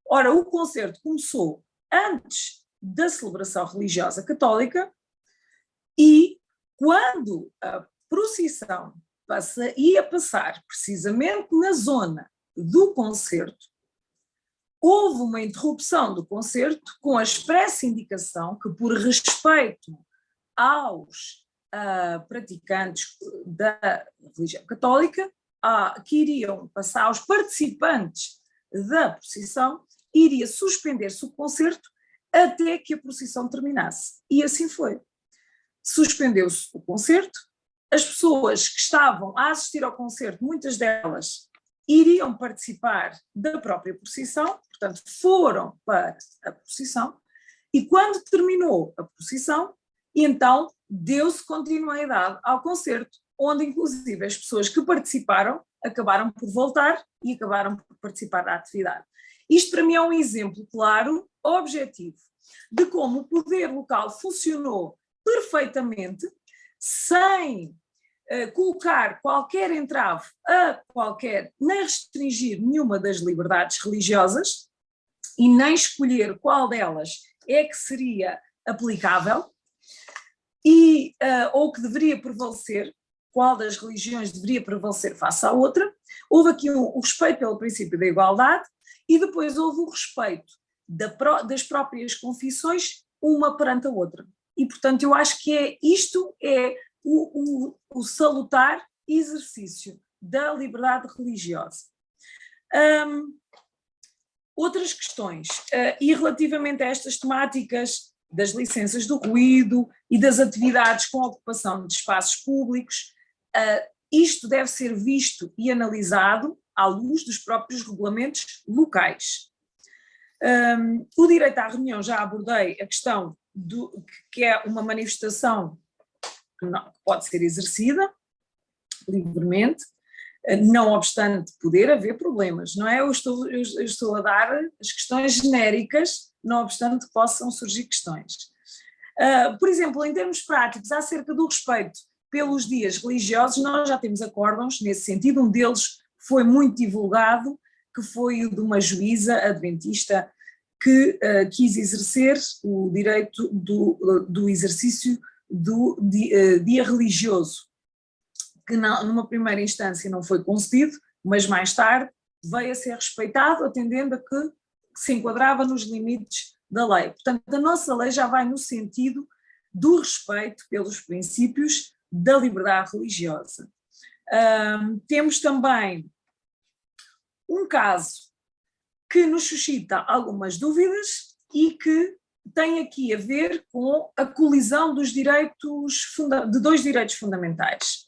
Ora, o concerto começou antes da celebração religiosa católica e quando a procissão ia passar precisamente na zona do concerto, houve uma interrupção do concerto com a expressa indicação que, por respeito aos praticantes da religião católica, que iriam passar aos participantes da procissão, iria suspender-se o concerto até que a procissão terminasse. E assim foi. Suspendeu-se o concerto, as pessoas que estavam a assistir ao concerto, muitas delas iriam participar da própria procissão, portanto foram para a procissão, e quando terminou a procissão, então deu-se continuidade ao concerto, onde inclusive as pessoas que participaram acabaram por voltar e acabaram por participar da atividade. Isto para mim é um exemplo claro, objetivo, de como o poder local funcionou perfeitamente, sem colocar qualquer entrave nem restringir nenhuma das liberdades religiosas e nem escolher qual delas é que seria aplicável ou que deveria prevalecer, qual das religiões deveria prevalecer face à outra. Houve aqui o respeito pelo princípio da igualdade e depois houve o respeito das próprias confissões uma perante a outra. E, portanto, eu acho que isto é o salutar exercício da liberdade religiosa. Outras questões, e relativamente a estas temáticas das licenças do ruído e das atividades com ocupação de espaços públicos, isto deve ser visto e analisado à luz dos próprios regulamentos locais. O direito à reunião, já abordei a questão que é uma manifestação que pode ser exercida livremente, não obstante poder haver problemas, não é? Eu estou a dar as questões genéricas, não obstante que possam surgir questões. Por exemplo, em termos práticos, acerca do respeito pelos dias religiosos, nós já temos acórdãos nesse sentido, um deles foi muito divulgado, que foi o de uma juíza adventista que quis exercer o direito do exercício do dia religioso, que numa primeira instância não foi concedido, mas mais tarde veio a ser respeitado, atendendo a que se enquadrava nos limites da lei. Portanto, a nossa lei já vai no sentido do respeito pelos princípios da liberdade religiosa. Temos também um caso que nos suscita algumas dúvidas e que tem aqui a ver com a colisão dos direitos, de dois direitos fundamentais,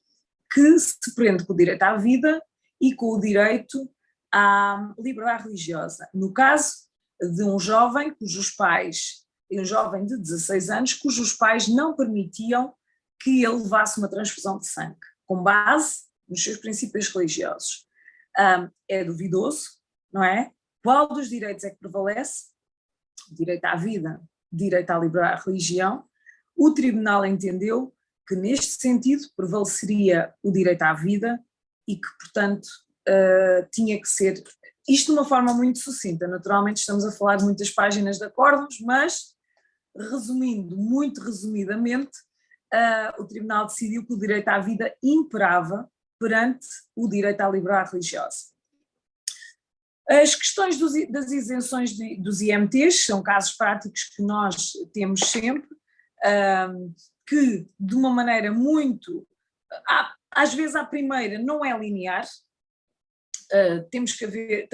que se prende com o direito à vida e com o direito à liberdade religiosa. No caso de um jovem cujos pais, um jovem de 16 anos, cujos pais não permitiam que ele levasse uma transfusão de sangue, com base nos seus princípios religiosos. É duvidoso, não é? Qual dos direitos é que prevalece? Direito à vida, direito à liberdade de religião. O tribunal entendeu que neste sentido prevaleceria o direito à vida e que, portanto, tinha que ser, isto de uma forma muito sucinta, naturalmente estamos a falar de muitas páginas de acórdãos, mas resumindo, muito resumidamente, o tribunal decidiu que o direito à vida imperava perante o direito à liberdade religiosa. As questões das isenções dos IMTs são casos práticos que nós temos sempre, que de uma maneira muito, às vezes à primeira não é linear, tem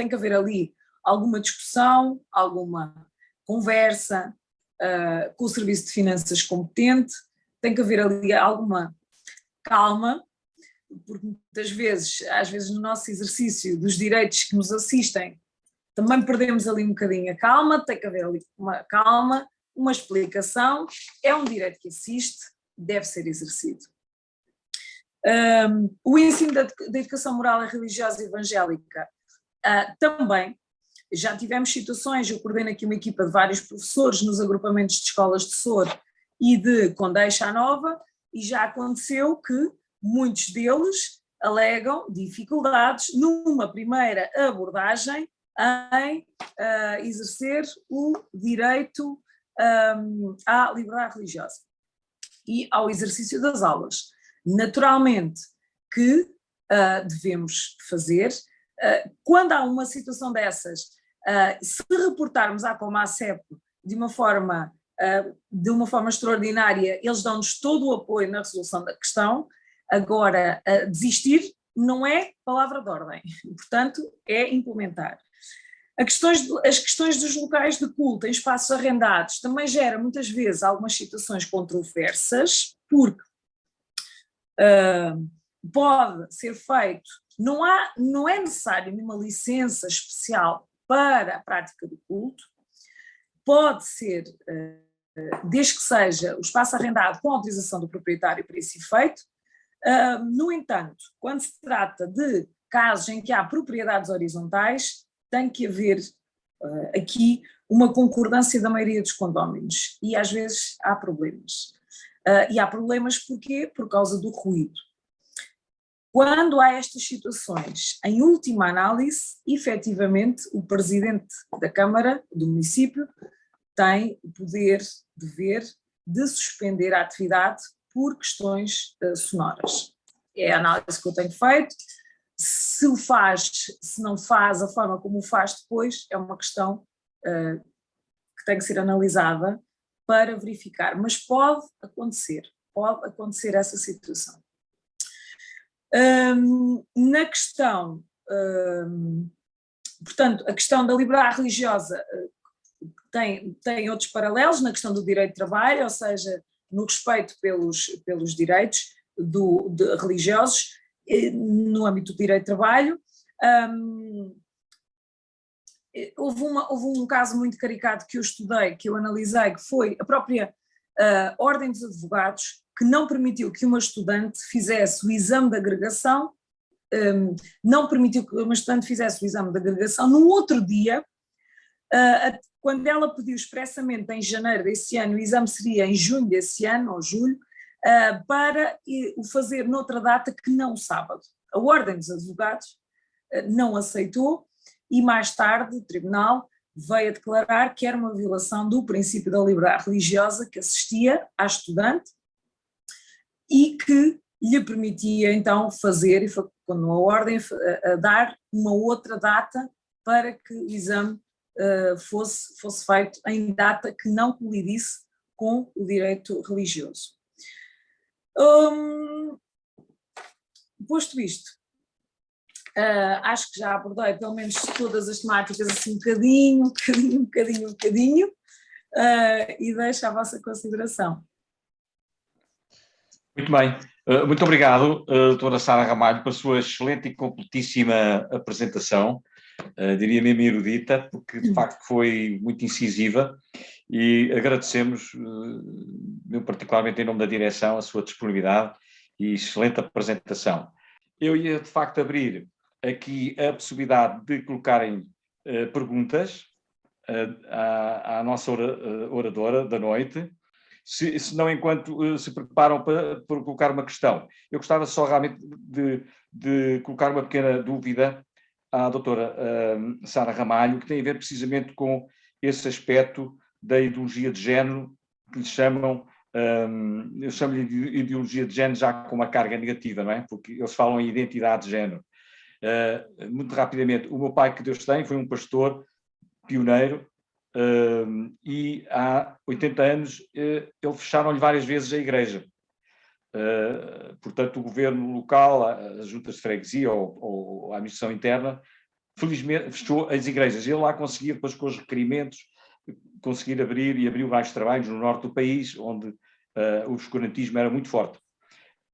que haver ali alguma discussão, alguma conversa com o Serviço de Finanças competente, tem que haver ali alguma calma, porque muitas vezes, às vezes no nosso exercício dos direitos que nos assistem, também perdemos ali um bocadinho a calma, tem que haver ali uma calma, uma explicação, é um direito que assiste, deve ser exercido. O ensino da educação moral e religiosa evangélica também, já tivemos situações, eu coordeno aqui uma equipa de vários professores nos agrupamentos de escolas de Sor e de Condeixa à Nova, e já aconteceu que muitos deles alegam dificuldades numa primeira abordagem em exercer o direito à liberdade religiosa e ao exercício das aulas. Naturalmente que devemos fazer, quando há uma situação dessas, se reportarmos à Comacep de uma forma extraordinária, eles dão-nos todo o apoio na resolução da questão. Agora, desistir não é palavra de ordem, portanto, é implementar. As questões dos locais de culto em espaços arrendados também gera muitas vezes algumas situações controversas, porque pode ser feito, não é necessário nenhuma licença especial para a prática do culto, pode ser, desde que seja o espaço arrendado com autorização do proprietário para esse efeito. No entanto, quando se trata de casos em que há propriedades horizontais, tem que haver aqui uma concordância da maioria dos condóminos e às vezes há problemas. E há problemas porquê? Por causa do ruído. Quando há estas situações, em última análise, efetivamente o presidente da Câmara do município tem o poder, dever de suspender a atividade por questões sonoras. É a análise que eu tenho feito. Se o faz, se não faz, a forma como o faz depois é uma questão que tem que ser analisada para verificar, mas pode acontecer essa situação. Na questão, portanto, a questão da liberdade religiosa tem outros paralelos na questão do direito de trabalho, ou seja, no respeito pelos direitos religiosos no âmbito do direito de trabalho. Houve um caso muito caricato que eu estudei, que eu analisei, que foi a própria Ordem dos Advogados, que não permitiu que uma estudante fizesse o exame de agregação, não permitiu que uma estudante fizesse o exame de agregação no outro dia, quando ela pediu expressamente em janeiro desse ano, o exame seria em junho desse ano, ou julho, para o fazer noutra data que não o sábado. A Ordem dos Advogados não aceitou e mais tarde o tribunal veio a declarar que era uma violação do princípio da liberdade religiosa que assistia à estudante e que lhe permitia então fazer, e quando a ordem, a dar uma outra data para que o exame fosse feito em data que não colidisse com o direito religioso. Posto isto, acho que já abordei pelo menos todas as temáticas assim um bocadinho, e deixo à vossa consideração. Muito bem. Muito obrigado, doutora Sara Ramalho, pela sua excelente e completíssima apresentação, diria mesmo erudita, porque de facto foi muito incisiva, e agradecemos, particularmente em nome da direção, a sua disponibilidade e excelente apresentação. Eu ia de facto abrir aqui a possibilidade de colocarem perguntas à nossa oradora da noite, se não enquanto se preparam para colocar uma questão. Eu gostava só realmente de colocar uma pequena dúvida à doutora Sara Ramalho, que tem a ver precisamente com esse aspecto da ideologia de género, que lhe chamam, eu chamo-lhe de ideologia de género já com uma carga negativa, não é? Porque eles falam em identidade de género. Muito rapidamente, o meu pai, que Deus tem, foi um pastor pioneiro, e há 80 anos ele fecharam-lhe várias vezes a igreja. Portanto, o governo local, as juntas de freguesia ou a administração interna, felizmente fechou as igrejas. Ele lá conseguia, depois com os requerimentos, conseguir abrir, e abriu vários trabalhos no norte do país, onde o obscurantismo era muito forte.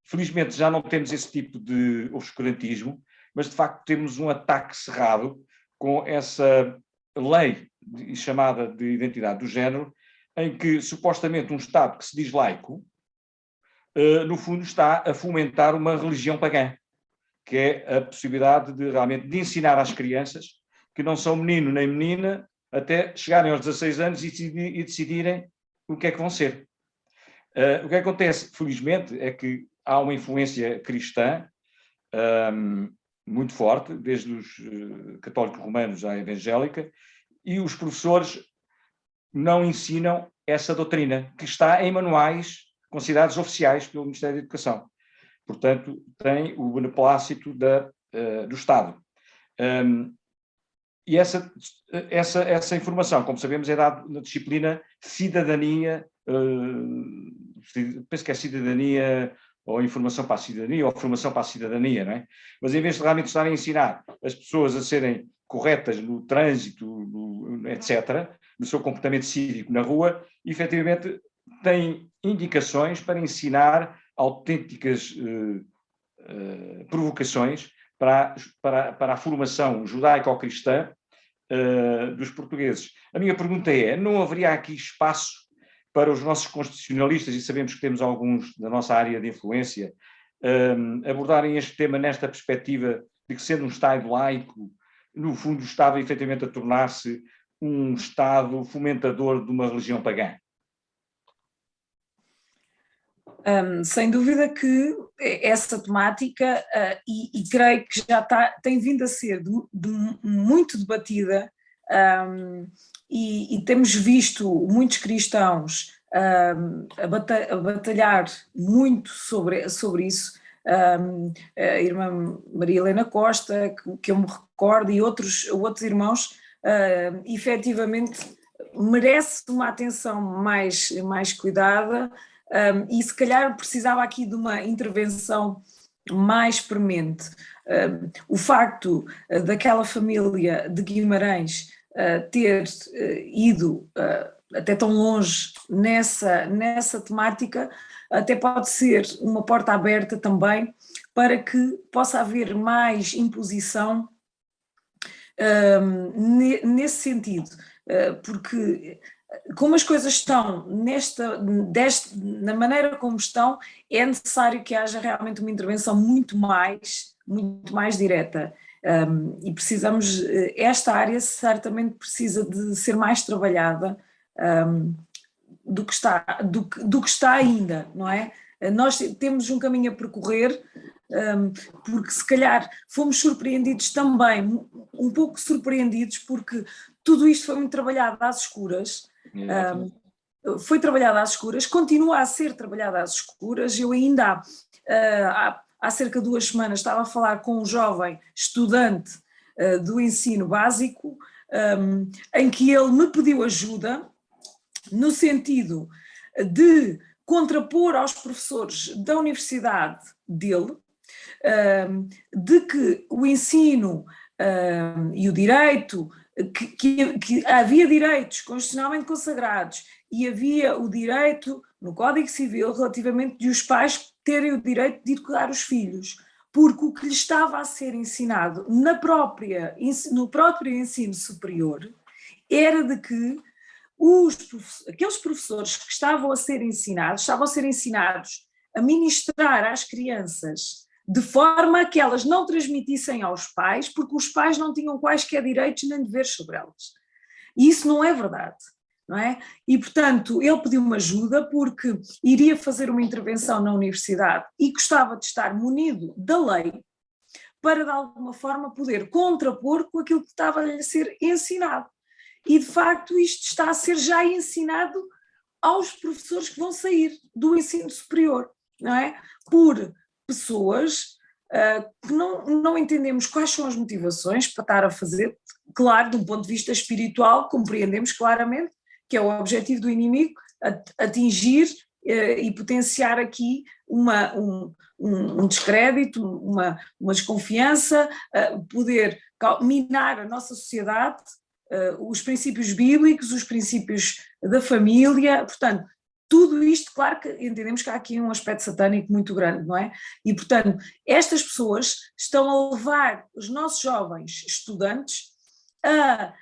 Felizmente já não temos esse tipo de obscurantismo, mas de facto temos um ataque cerrado com essa lei chamada de identidade do género, em que supostamente um Estado que se diz laico, no fundo está a fomentar uma religião pagã, que é a possibilidade de realmente de ensinar às crianças que não são menino nem menina até chegarem aos 16 anos e decidirem o que é que vão ser. O que acontece, felizmente, é que há uma influência cristã muito forte, desde os católicos romanos à evangélica, e os professores não ensinam essa doutrina, que está em manuais considerados oficiais pelo Ministério da Educação. Portanto, tem o beneplácito do Estado. E essa informação, como sabemos, é dada na disciplina cidadania, penso que é cidadania, ou informação para a cidadania, ou formação para a cidadania, não é? Mas em vez de realmente estarem a ensinar as pessoas a serem corretas no trânsito, etc., no seu comportamento cívico na rua, efetivamente têm indicações para ensinar autênticas provocações para a formação judaico-cristã dos portugueses. A minha pergunta é, não haveria aqui espaço para os nossos constitucionalistas, e sabemos que temos alguns da nossa área de influência, abordarem este tema nesta perspectiva de que, sendo um Estado laico, no fundo estava efetivamente a tornar-se um Estado fomentador de uma religião pagã? Sem dúvida que essa temática, e creio que já tem vindo a ser muito debatida, e temos visto muitos cristãos a batalhar muito sobre isso. A irmã Maria Helena Costa, que eu me recordo, e outros irmãos, efetivamente merece uma atenção mais cuidada, e se calhar precisava aqui de uma intervenção mais premente. O facto daquela família de Guimarães ter ido até tão longe nessa temática, até pode ser uma porta aberta também para que possa haver mais imposição nesse sentido, porque como as coisas estão na maneira como estão, é necessário que haja realmente uma intervenção muito mais direta. E precisamos, esta área certamente precisa de ser mais trabalhada do que está ainda, não é? Nós temos um caminho a percorrer, porque se calhar fomos surpreendidos também, um pouco surpreendidos, porque tudo isto foi muito trabalhado às escuras. Foi trabalhado às escuras, continua a ser trabalhado às escuras. Eu ainda há cerca de 2 semanas estava a falar com um jovem estudante do ensino básico, em que ele me pediu ajuda no sentido de contrapor aos professores da universidade dele, de que o ensino e o direito, que havia direitos constitucionalmente consagrados e havia o direito no Código Civil relativamente de os pais terem o direito de educar os filhos, porque o que lhe estava a ser ensinado no próprio ensino superior era de que aqueles professores que estavam a ser ensinados a ministrar às crianças de forma que elas não transmitissem aos pais, porque os pais não tinham quaisquer direitos nem deveres sobre elas. E isso não é verdade, não é? E, portanto, ele pediu-me ajuda porque iria fazer uma intervenção na universidade e gostava de estar munido da lei para, de alguma forma, poder contrapor com aquilo que estava a ser ensinado. E, de facto, isto está a ser já ensinado aos professores que vão sair do ensino superior, não é? Por pessoas que não entendemos quais são as motivações para estar a fazer. Claro, de um ponto de vista espiritual, compreendemos claramente que é o objetivo do inimigo, atingir e potenciar aqui um descrédito, uma desconfiança, poder minar a nossa sociedade, os princípios bíblicos, os princípios da família, portanto, tudo isto, claro que entendemos que há aqui um aspecto satânico muito grande, não é? E, portanto, estas pessoas estão a levar os nossos jovens estudantes a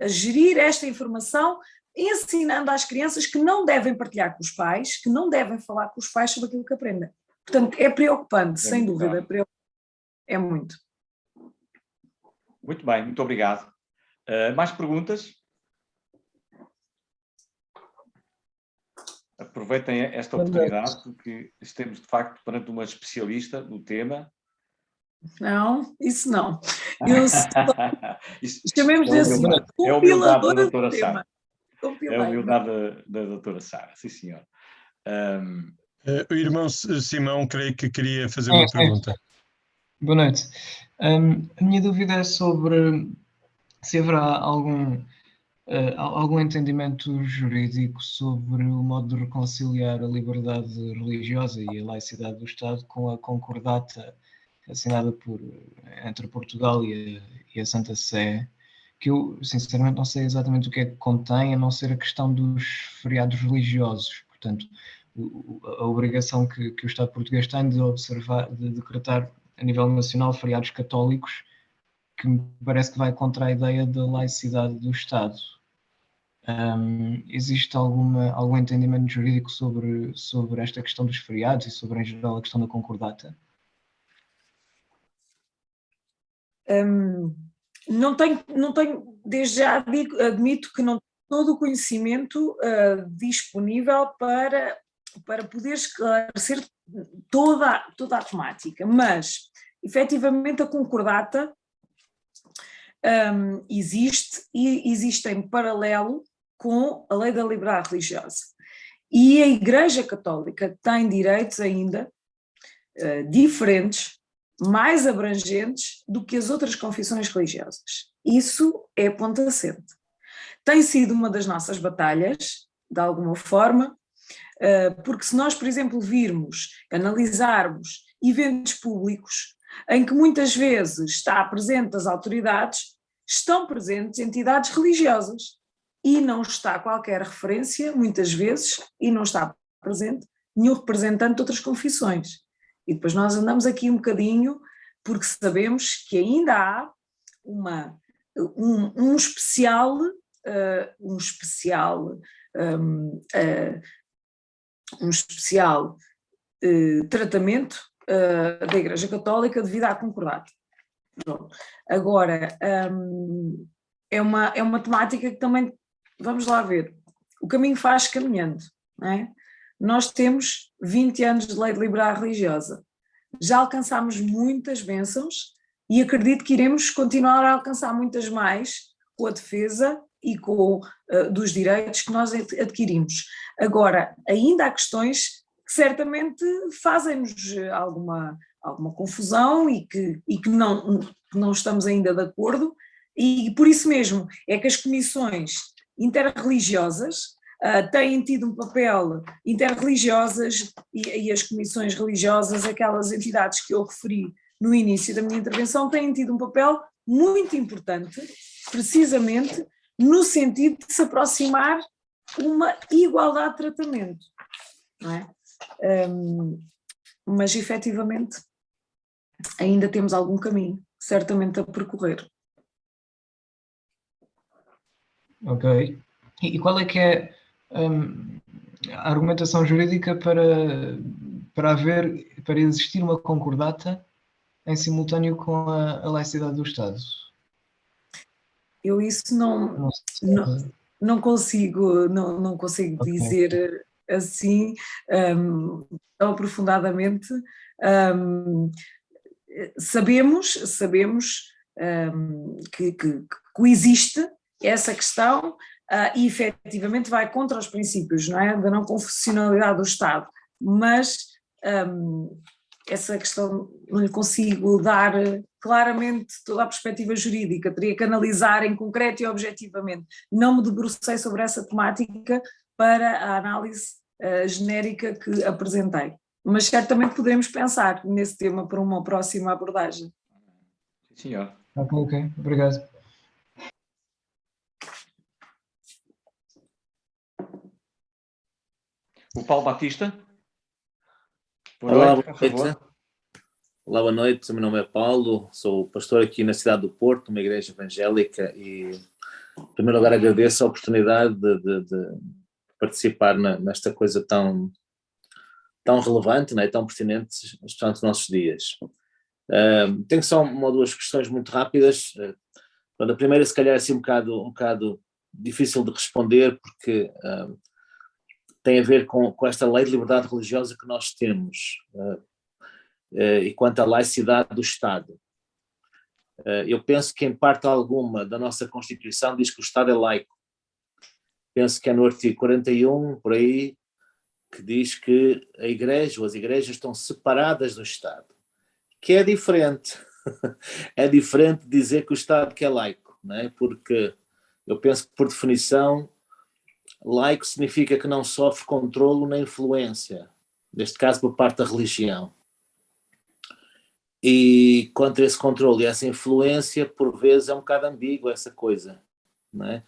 gerir esta informação, ensinando às crianças que não devem partilhar com os pais, que não devem falar com os pais sobre aquilo que aprendem. Portanto, é preocupante, sem dúvida, é muito. Muito bem, muito obrigado. Mais perguntas? Aproveitem esta oportunidade, porque estamos, de facto, perante uma especialista no tema. Não, isso não. Chamemos-lhe assim, é a humildade da doutora Sara. É a humildade da doutora Sara, sim senhor. O irmão Simão, creio que queria fazer uma pergunta. Boa noite. A minha dúvida é sobre se haverá algum entendimento jurídico sobre o modo de reconciliar a liberdade religiosa e a laicidade do Estado com a concordata assinada entre Portugal e a Santa Sé, que eu sinceramente não sei exatamente o que é que contém, a não ser a questão dos feriados religiosos. Portanto, a obrigação que o Estado português tem de decretar a nível nacional feriados católicos, que me parece que vai contra a ideia da laicidade do Estado. Existe algum entendimento jurídico sobre esta questão dos feriados e sobre, em geral, a questão da concordata? Não tenho, desde já admito que não tenho todo o conhecimento disponível para poder esclarecer toda a temática, mas, efetivamente, a concordata existe e existe em paralelo com a lei da liberdade religiosa. E a Igreja Católica tem direitos ainda diferentes, mais abrangentes do que as outras confissões religiosas. Isso é ponto assente. Tem sido uma das nossas batalhas, de alguma forma, porque se nós, por exemplo, analisarmos eventos públicos em que muitas vezes está presente as autoridades, estão presentes entidades religiosas e não está qualquer referência, muitas vezes, e não está presente nenhum representante de outras confissões. E depois nós andamos aqui um bocadinho porque sabemos que ainda há um especial tratamento da Igreja Católica devido à concordata. Agora, é uma temática que também, vamos lá ver, o caminho faz caminhando, não é? Nós temos 20 anos de lei de liberdade religiosa, já alcançámos muitas bênçãos e acredito que iremos continuar a alcançar muitas mais com a defesa e com dos direitos que nós adquirimos. Agora, ainda há questões que certamente fazem-nos alguma confusão e que não estamos ainda de acordo, E por isso mesmo é que as comissões interreligiosas têm tido um papel, interreligiosas e as comissões religiosas, aquelas entidades que eu referi no início da minha intervenção, têm tido um papel muito importante, precisamente no sentido de se aproximar uma igualdade de tratamento, não é? Mas efetivamente ainda temos algum caminho, certamente, a percorrer. Ok. E qual é que é a argumentação jurídica para existir uma concordata em simultâneo com a laicidade do Estado? Eu isso não consigo Ok. dizer assim tão aprofundadamente. Sabemos que coexiste essa questão e efetivamente vai contra os princípios, não é, da não confessionalidade do Estado, mas essa questão não lhe consigo dar claramente toda a perspectiva jurídica, teria que analisar em concreto e objetivamente. Não me debrucei sobre essa temática para a análise genérica que apresentei, mas certamente poderemos pensar nesse tema para uma próxima abordagem. Sim, senhor. Ok, obrigado. O Paulo Batista. Olá, Boa noite. Olá, boa noite. O meu nome é Paulo, sou pastor aqui na cidade do Porto, uma igreja evangélica, e em primeiro lugar agradeço a oportunidade de participar nesta coisa tão relevante, né, tão pertinente, especialmente nos nossos dias. Tenho só uma ou duas questões muito rápidas. A primeira, se calhar, é assim um bocado difícil de responder, porque tem a ver com esta lei de liberdade religiosa que nós temos, e quanto à laicidade do Estado. Eu penso que em parte alguma da nossa Constituição diz que o Estado é laico. Penso que é no artigo 41, por aí, que diz que a Igreja ou as igrejas estão separadas do Estado, que é diferente. É diferente dizer que o Estado que é laico, não é? Porque eu penso que, por definição, laico significa que não sofre controlo nem influência, neste caso por parte da religião. E contra esse controle e essa influência, por vezes é um bocado ambíguo essa coisa, não é?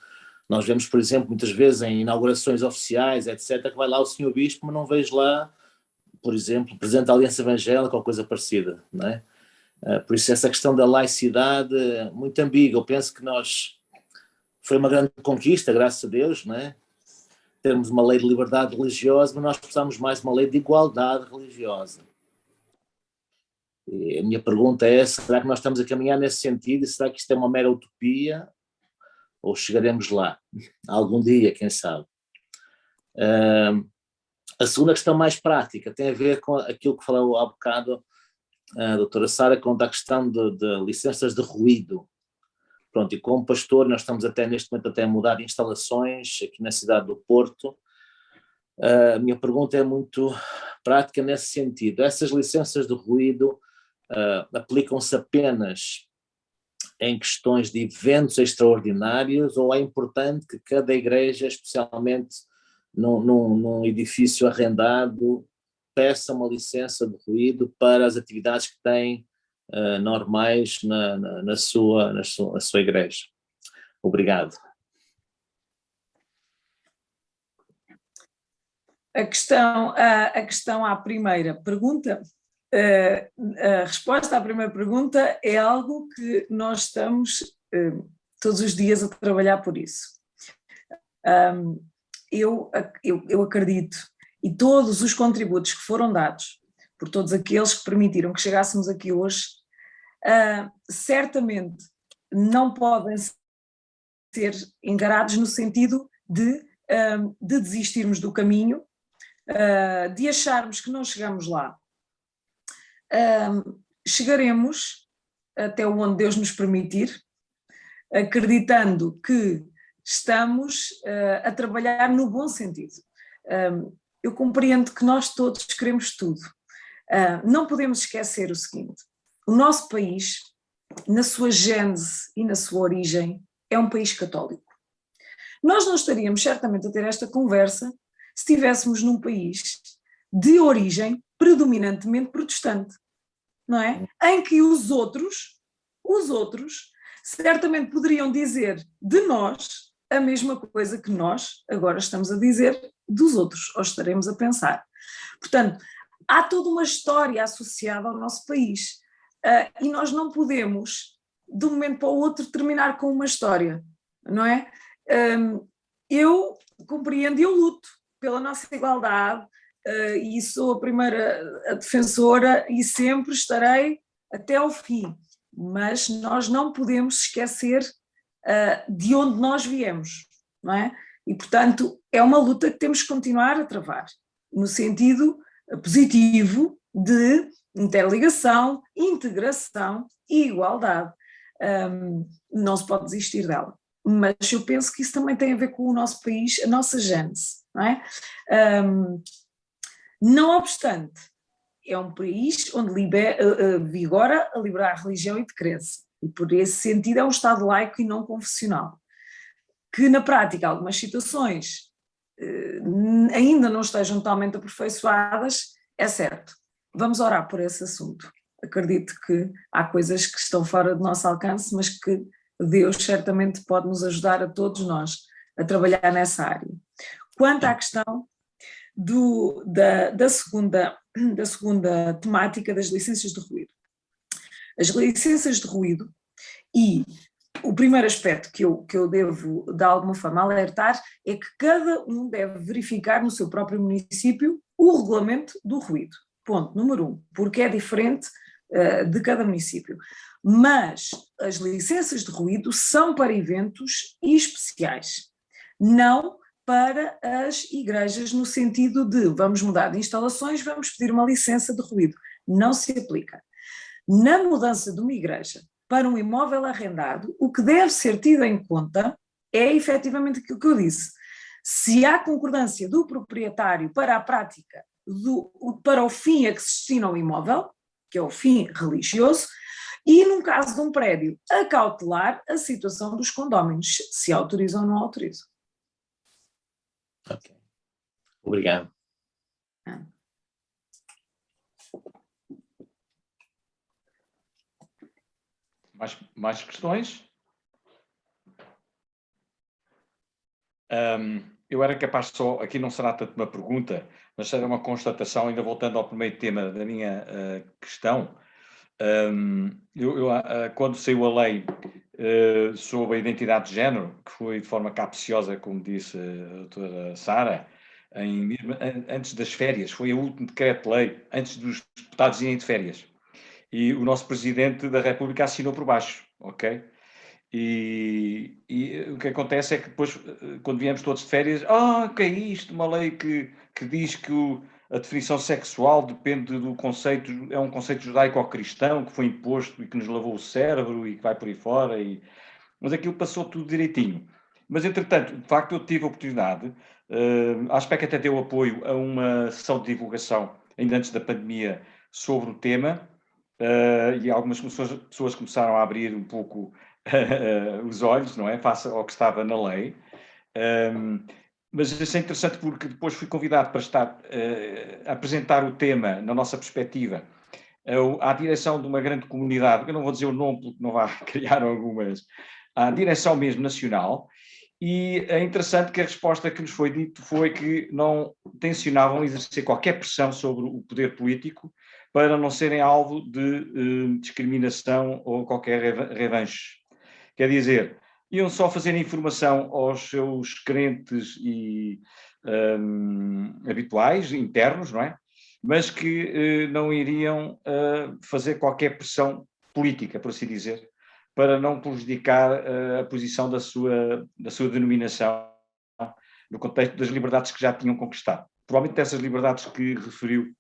Nós vemos, por exemplo, muitas vezes em inaugurações oficiais, etc., que vai lá o senhor bispo, mas não vejo lá, por exemplo, o presidente da Aliança Evangélica ou coisa parecida, não é? Por isso essa questão da laicidade é muito ambígua. Eu penso que foi uma grande conquista, graças a Deus, não é? Termos uma lei de liberdade religiosa, mas nós precisamos mais de uma lei de igualdade religiosa. E a minha pergunta é, será que nós estamos a caminhar nesse sentido? E será que isto é uma mera utopia? Ou chegaremos lá? Algum dia, quem sabe? A segunda questão mais prática tem a ver com aquilo que falou há bocado a doutora Sara, quanto à questão de licenças de ruído. Pronto, e como pastor, nós estamos neste momento até a mudar de instalações aqui na cidade do Porto. A minha pergunta é muito prática nesse sentido. Essas licenças de ruído aplicam-se apenas em questões de eventos extraordinários, ou é importante que cada igreja, especialmente num edifício arrendado, peça uma licença de ruído para as atividades que têm normais na sua igreja? Obrigado. A questão à primeira pergunta, a resposta à primeira pergunta é algo que nós estamos todos os dias a trabalhar por isso. Eu acredito, e todos os contributos que foram dados por todos aqueles que permitiram que chegássemos aqui hoje, certamente não podem ser encarados no sentido de desistirmos do caminho, de acharmos que não chegamos lá. Chegaremos até onde Deus nos permitir, acreditando que estamos a trabalhar no bom sentido. Eu compreendo que nós todos queremos tudo. Não podemos esquecer o seguinte: o nosso país na sua gênese e na sua origem, é um país católico. Nós não estaríamos certamente a ter esta conversa se estivéssemos num país de origem predominantemente protestante, não é? Em que os outros, certamente poderiam dizer de nós a mesma coisa que nós agora estamos a dizer dos outros, ou estaremos a pensar. Portanto, há toda uma história associada ao nosso país, e nós não podemos, de um momento para o outro, terminar com uma história, não é? Eu compreendo e eu luto pela nossa igualdade, e sou a primeira defensora e sempre estarei até ao fim, mas nós não podemos esquecer de onde nós viemos, não é? E, portanto, é uma luta que temos que continuar a travar, no sentido positivo de interligação, integração e igualdade. Não se pode desistir dela. Mas eu penso que isso também tem a ver com o nosso país, a nossa gênese, não é? Não obstante, é um país onde vigora a liberdade de religião e de crença, e por esse sentido é um Estado laico e não confessional, que na prática algumas situações ainda não estejam totalmente aperfeiçoadas, é certo. Vamos orar por esse assunto. Acredito que há coisas que estão fora do nosso alcance, mas que Deus certamente pode nos ajudar a todos nós a trabalhar nessa área. Quanto à questão da segunda temática das licenças de ruído. As licenças de ruído, e o primeiro aspecto que eu devo de alguma forma alertar é que cada um deve verificar no seu próprio município o regulamento do ruído. Ponto número 1, porque é diferente de cada município. Mas as licenças de ruído são para eventos especiais, não para as igrejas no sentido de vamos mudar de instalações, vamos pedir uma licença de ruído. Não se aplica. Na mudança de uma igreja para um imóvel arrendado, o que deve ser tido em conta é efetivamente aquilo que eu disse. Se há concordância do proprietário para a prática, para o fim a que se destina o imóvel, que é o fim religioso, e num caso de um prédio, acautelar a situação dos condóminos, se autorizam ou não autorizam. Ok. Obrigado. Mais questões? Eu era capaz só, aqui não será tanto uma pergunta, mas será uma constatação, ainda voltando ao primeiro tema da minha questão. Quando saiu a lei sobre a identidade de género, que foi de forma capciosa, como disse a doutora Sara, antes das férias, foi o último decreto-lei, antes dos deputados irem de férias. E o nosso Presidente da República assinou por baixo, ok? E o que acontece é que depois, quando viemos todos de férias, o que é isto? Uma lei que diz que a definição sexual depende do conceito, é um conceito judaico-cristão que foi imposto e que nos lavou o cérebro e que vai por aí fora. Mas aquilo passou tudo direitinho. Mas, entretanto, de facto, eu tive a oportunidade, a ASPEC até deu apoio a uma sessão de divulgação, ainda antes da pandemia, sobre o tema, e algumas pessoas começaram a abrir um pouco os olhos, não é? Face ao que estava na lei. Mas isso é interessante porque depois fui convidado para estar a apresentar o tema na nossa perspectiva à direção de uma grande comunidade, eu não vou dizer o nome porque não vai criar algumas, à direção mesmo nacional, e é interessante que a resposta que nos foi dito foi que não tencionavam exercer qualquer pressão sobre o poder político para não serem alvo de discriminação ou qualquer revanche. Quer dizer, iam só fazer informação aos seus crentes e habituais, internos, não é? Mas que não iriam fazer qualquer pressão política, por assim dizer, para não prejudicar a posição da sua denominação no contexto das liberdades que já tinham conquistado. Provavelmente essas liberdades que referiu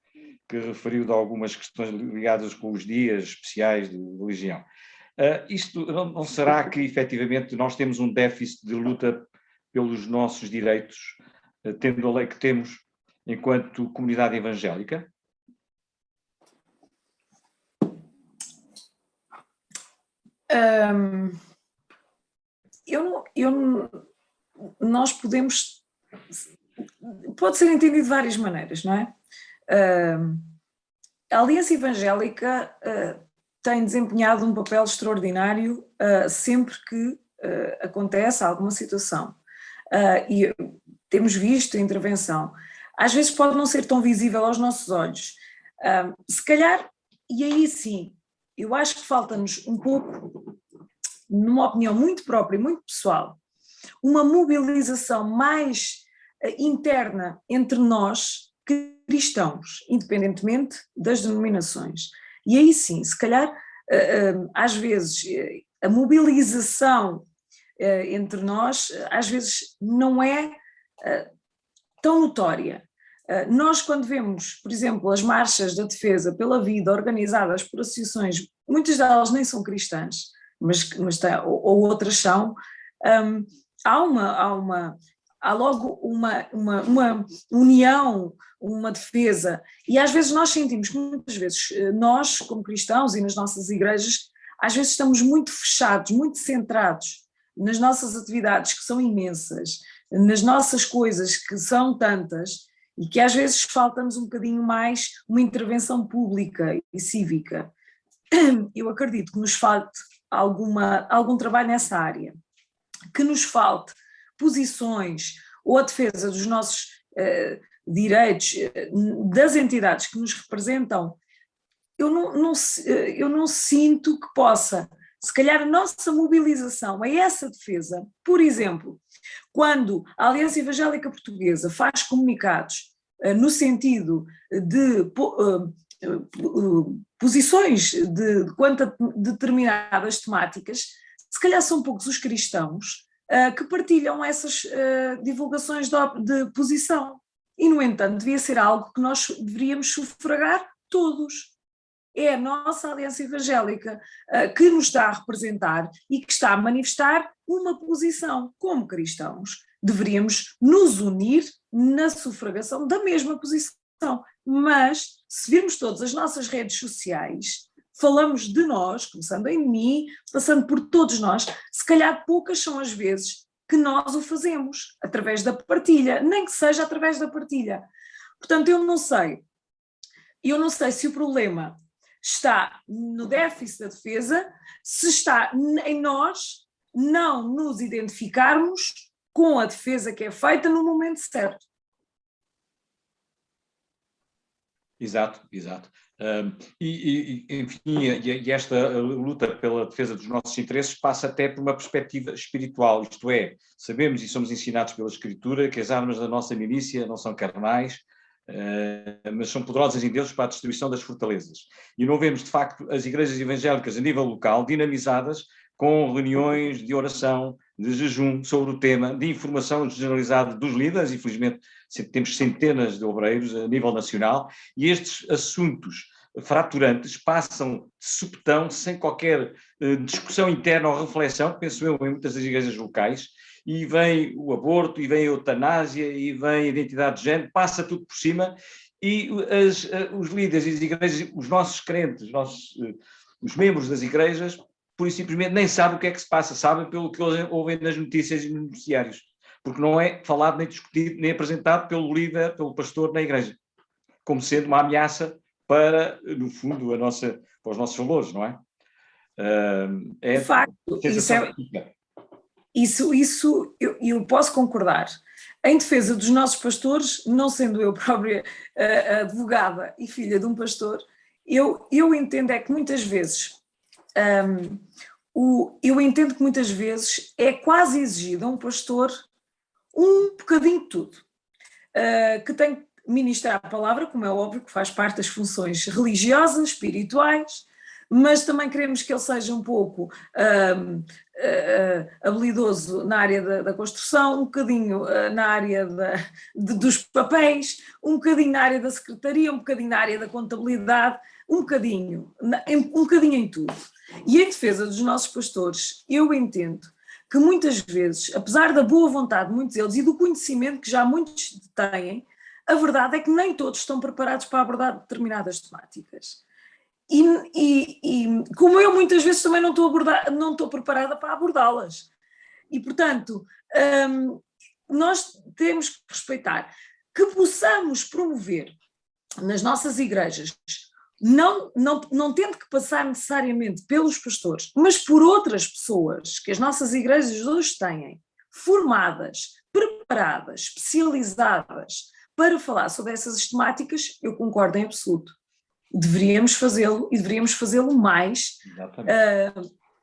de algumas questões ligadas com os dias especiais de religião. Isto não será que, efetivamente, nós temos um déficit de luta pelos nossos direitos, tendo a lei que temos enquanto comunidade evangélica? Nós podemos... Pode ser entendido de várias maneiras, não é? A Aliança Evangélica tem desempenhado um papel extraordinário sempre que acontece alguma situação. E temos visto a intervenção. Às vezes pode não ser tão visível aos nossos olhos. Se calhar, e aí sim, eu acho que falta-nos um pouco, numa opinião muito própria e muito pessoal, uma mobilização mais interna entre nós, cristãos, independentemente das denominações. E aí sim, se calhar, às vezes, a mobilização entre nós, às vezes, não é tão notória. Nós, quando vemos, por exemplo, as marchas da defesa pela vida organizadas por associações, muitas delas nem são cristãs, ou outras são, há logo uma união, uma defesa, e às vezes nós sentimos que muitas vezes nós, como cristãos e nas nossas igrejas, às vezes estamos muito fechados, muito centrados nas nossas atividades, que são imensas, nas nossas coisas, que são tantas, e que às vezes falta-nos um bocadinho mais uma intervenção pública e cívica. Eu acredito que nos falte algum trabalho nessa área, que nos falte posições ou a defesa dos nossos direitos, das entidades que nos representam. Eu não sinto que possa, se calhar a nossa mobilização a essa defesa, por exemplo, quando a Aliança Evangélica Portuguesa faz comunicados no sentido de posições quanto a determinadas temáticas, se calhar são poucos os cristãos que partilham essas divulgações de posição. E, no entanto, devia ser algo que nós deveríamos sufragar todos. É a nossa Aliança Evangélica que nos está a representar e que está a manifestar uma posição. Como cristãos, deveríamos nos unir na sufragação da mesma posição. Mas, se virmos todas as nossas redes sociais, falamos de nós, começando em mim, passando por todos nós, se calhar poucas são as vezes que nós o fazemos, através da partilha, nem que seja através da partilha. Portanto, eu não sei se o problema está no déficit da defesa, se está em nós não nos identificarmos com a defesa que é feita no momento certo. Exato. Enfim, esta luta pela defesa dos nossos interesses passa até por uma perspectiva espiritual, isto é, sabemos e somos ensinados pela Escritura que as armas da nossa milícia não são carnais, mas são poderosas em Deus para a destruição das fortalezas. E não vemos, de facto, as igrejas evangélicas a nível local dinamizadas com reuniões de oração, de jejum sobre o tema, de informação generalizada dos líderes, infelizmente temos centenas de obreiros a nível nacional, e estes assuntos fraturantes passam de supetão, sem qualquer discussão interna ou reflexão, penso eu, em muitas das igrejas locais, e vem o aborto, e vem a eutanásia, e vem a identidade de género, passa tudo por cima, e os líderes das igrejas, os nossos crentes, os membros das igrejas, pura e simplesmente nem sabem o que é que se passa, sabem pelo que ouvem nas notícias e nos noticiários, porque não é falado, nem discutido, nem apresentado pelo líder, pelo pastor na igreja, como sendo uma ameaça para, no fundo, para os nossos valores, não é? De facto, isso eu posso concordar. Em defesa dos nossos pastores, não sendo eu própria advogada e filha de um pastor, eu entendo que muitas vezes é quase exigido a um pastor um bocadinho de tudo, que tem que ministrar a palavra, como é óbvio, que faz parte das funções religiosas, espirituais, mas também queremos que ele seja um pouco habilidoso na área da construção, um bocadinho na área dos papéis, um bocadinho na área da secretaria, um bocadinho na área da contabilidade, um bocadinho em tudo. E em defesa dos nossos pastores, eu entendo que muitas vezes, apesar da boa vontade de muitos deles e do conhecimento que já muitos têm, a verdade é que nem todos estão preparados para abordar determinadas temáticas. E como eu muitas vezes também não estou preparada para abordá-las. E, portanto, nós temos que respeitar que possamos promover nas nossas igrejas, não tendo que passar necessariamente pelos pastores, mas por outras pessoas que as nossas igrejas hoje têm, formadas, preparadas, especializadas para falar sobre essas temáticas, eu concordo em absoluto. Deveríamos fazê-lo e deveríamos fazê-lo mais.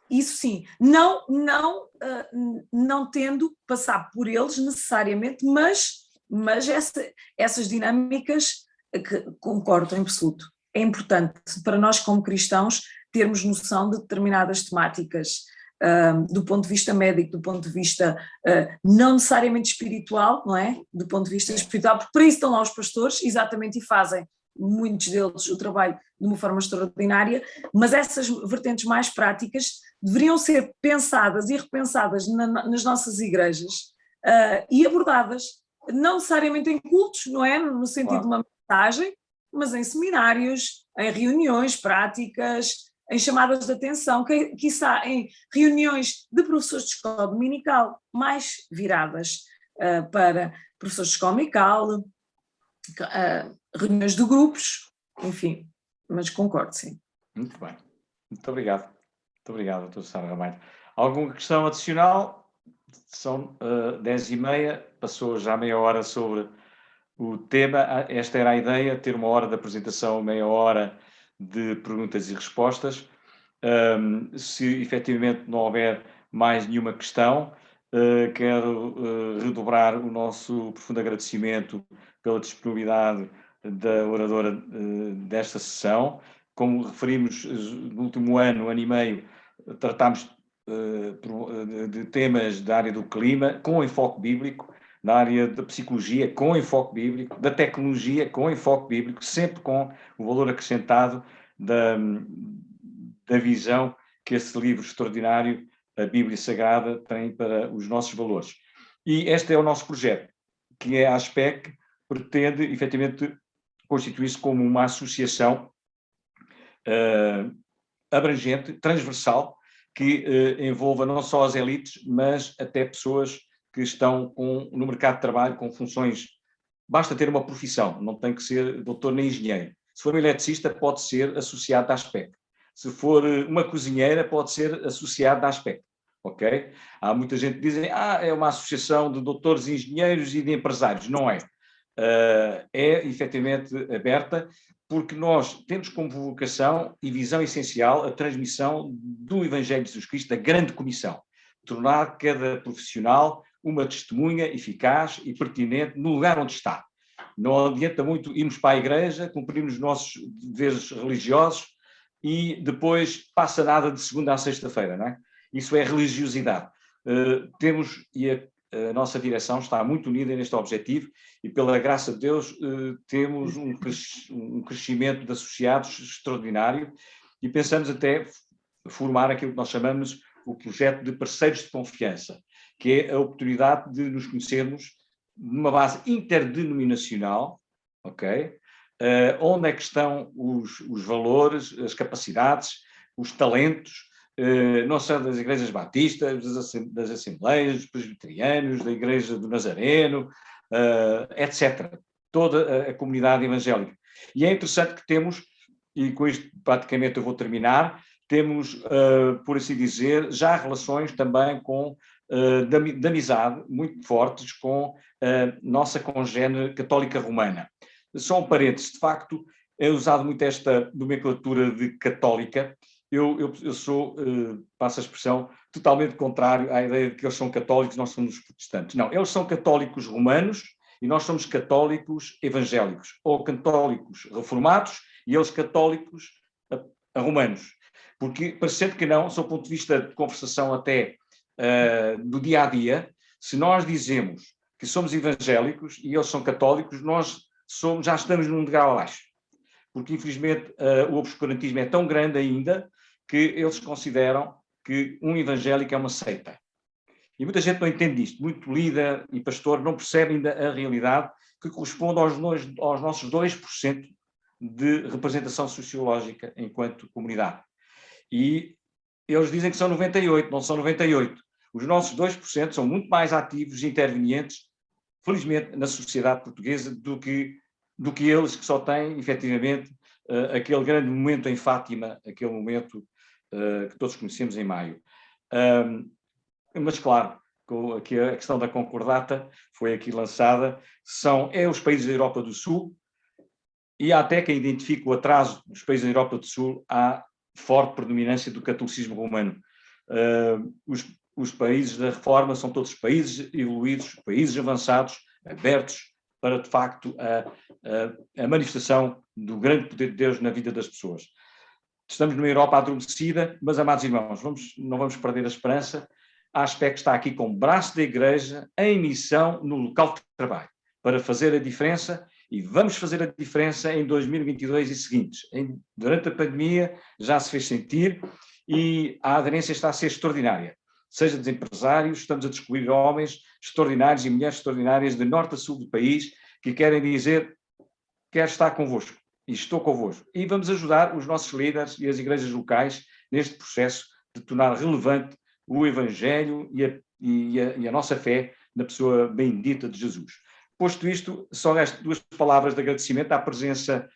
Isso sim, não tendo que passar por eles necessariamente, mas essas dinâmicas, que concordo em absoluto. É importante para nós como cristãos termos noção de determinadas temáticas, do ponto de vista médico, do ponto de vista não necessariamente espiritual, não é? Do ponto de vista espiritual, porque para isso estão lá os pastores, exatamente, e fazem, muitos deles, o trabalho de uma forma extraordinária, mas essas vertentes mais práticas deveriam ser pensadas e repensadas nas nossas igrejas e abordadas, não necessariamente em cultos, não é? No sentido de uma mensagem, mas em seminários, em reuniões práticas, em chamadas de atenção, quiçá em reuniões de professores de escola dominical, mais viradas para professores de escola dominical, reuniões de grupos, enfim, mas concordo, sim. Muito bem. Muito obrigado. Muito obrigado, doutora Sara Ramalho. Alguma questão adicional? São 10h30, passou já meia hora sobre o tema. Esta era a ideia, ter uma hora de apresentação, meia hora de perguntas e respostas. Se efetivamente não houver mais nenhuma questão, quero redobrar o nosso profundo agradecimento pela disponibilidade da oradora desta sessão. Como referimos, no último ano e meio, tratámos de temas da área do clima, com enfoque bíblico, na área da psicologia, com enfoque bíblico, da tecnologia, com enfoque bíblico, sempre com o valor acrescentado da visão que esse livro extraordinário, a Bíblia Sagrada, tem para os nossos valores. E este é o nosso projeto, que é a ASPEC, pretende, efetivamente, constituir-se como uma associação abrangente, transversal, que envolva não só as elites, mas até pessoas que estão no mercado de trabalho com funções. Basta ter uma profissão, não tem que ser doutor nem engenheiro. Se for um eletricista, pode ser associado à ASPEC. Se for uma cozinheira, pode ser associado à ASPEC. Ok? Há muita gente que diz, é uma associação de doutores, engenheiros e de empresários. Não é. É efetivamente aberta, porque nós temos como vocação e visão essencial a transmissão do Evangelho de Jesus Cristo, da grande comissão. Tornar cada profissional uma testemunha eficaz e pertinente no lugar onde está. Não adianta muito irmos para a igreja, cumprirmos os nossos deveres religiosos e depois passa nada de segunda a sexta-feira, não é? Isso é religiosidade. Temos, e a nossa direção está muito unida neste objetivo e, pela graça de Deus, temos um crescimento de associados extraordinário e pensamos até formar aquilo que nós chamamos o projeto de parceiros de confiança, que é a oportunidade de nos conhecermos numa base interdenominacional, ok? Onde é que estão os valores, as capacidades, os talentos, não só das igrejas batistas, das assembleias, dos presbiterianos, da igreja do Nazareno, etc. Toda a comunidade evangélica. E é interessante que temos, e com isto praticamente eu vou terminar, temos, por assim dizer, já relações também de amizade muito fortes com a nossa congénere católica romana. Só um parênteses, de facto, é usado muito esta nomenclatura de católica. Eu sou, passo a expressão, totalmente contrário à ideia de que eles são católicos e nós somos protestantes. Não, eles são católicos romanos e nós somos católicos evangélicos, ou católicos reformados e eles católicos romanos. Porque, parecendo que não, sob o ponto de vista de conversação até do dia a dia, se nós dizemos que somos evangélicos e eles são católicos, nós já estamos num degrau abaixo. Porque, infelizmente, o obscurantismo é tão grande ainda que eles consideram que um evangélico é uma seita. E muita gente não entende isto. Muito líder e pastor não percebe ainda a realidade que corresponde aos nossos 2% de representação sociológica enquanto comunidade. E eles dizem que são 98, não são 98. Os nossos 2% são muito mais ativos e intervenientes, felizmente, na sociedade portuguesa do que eles, que só têm, efetivamente, aquele grande momento em Fátima, aquele momento que todos conhecemos em maio. Mas, claro, que a questão da concordata foi aqui lançada, é os países da Europa do Sul, e há até quem identifique o atraso dos países da Europa do Sul à forte predominância do catolicismo romano. Os países da Reforma são todos países evoluídos, países avançados, abertos para, de facto, a manifestação do grande poder de Deus na vida das pessoas. Estamos numa Europa adormecida, mas, amados irmãos, não vamos perder a esperança. A ASPEC está aqui como braço da Igreja em missão no local de trabalho, para fazer a diferença, e vamos fazer a diferença em 2022 e seguintes. Durante a pandemia já se fez sentir e a aderência está a ser extraordinária. Seja dos empresários, estamos a descobrir homens extraordinários e mulheres extraordinárias de norte a sul do país que querem dizer: quero estar convosco e estou convosco. E vamos ajudar os nossos líderes e as igrejas locais neste processo de tornar relevante o Evangelho e a nossa fé na pessoa bendita de Jesus. Posto isto, só restam 2 palavras de agradecimento à presença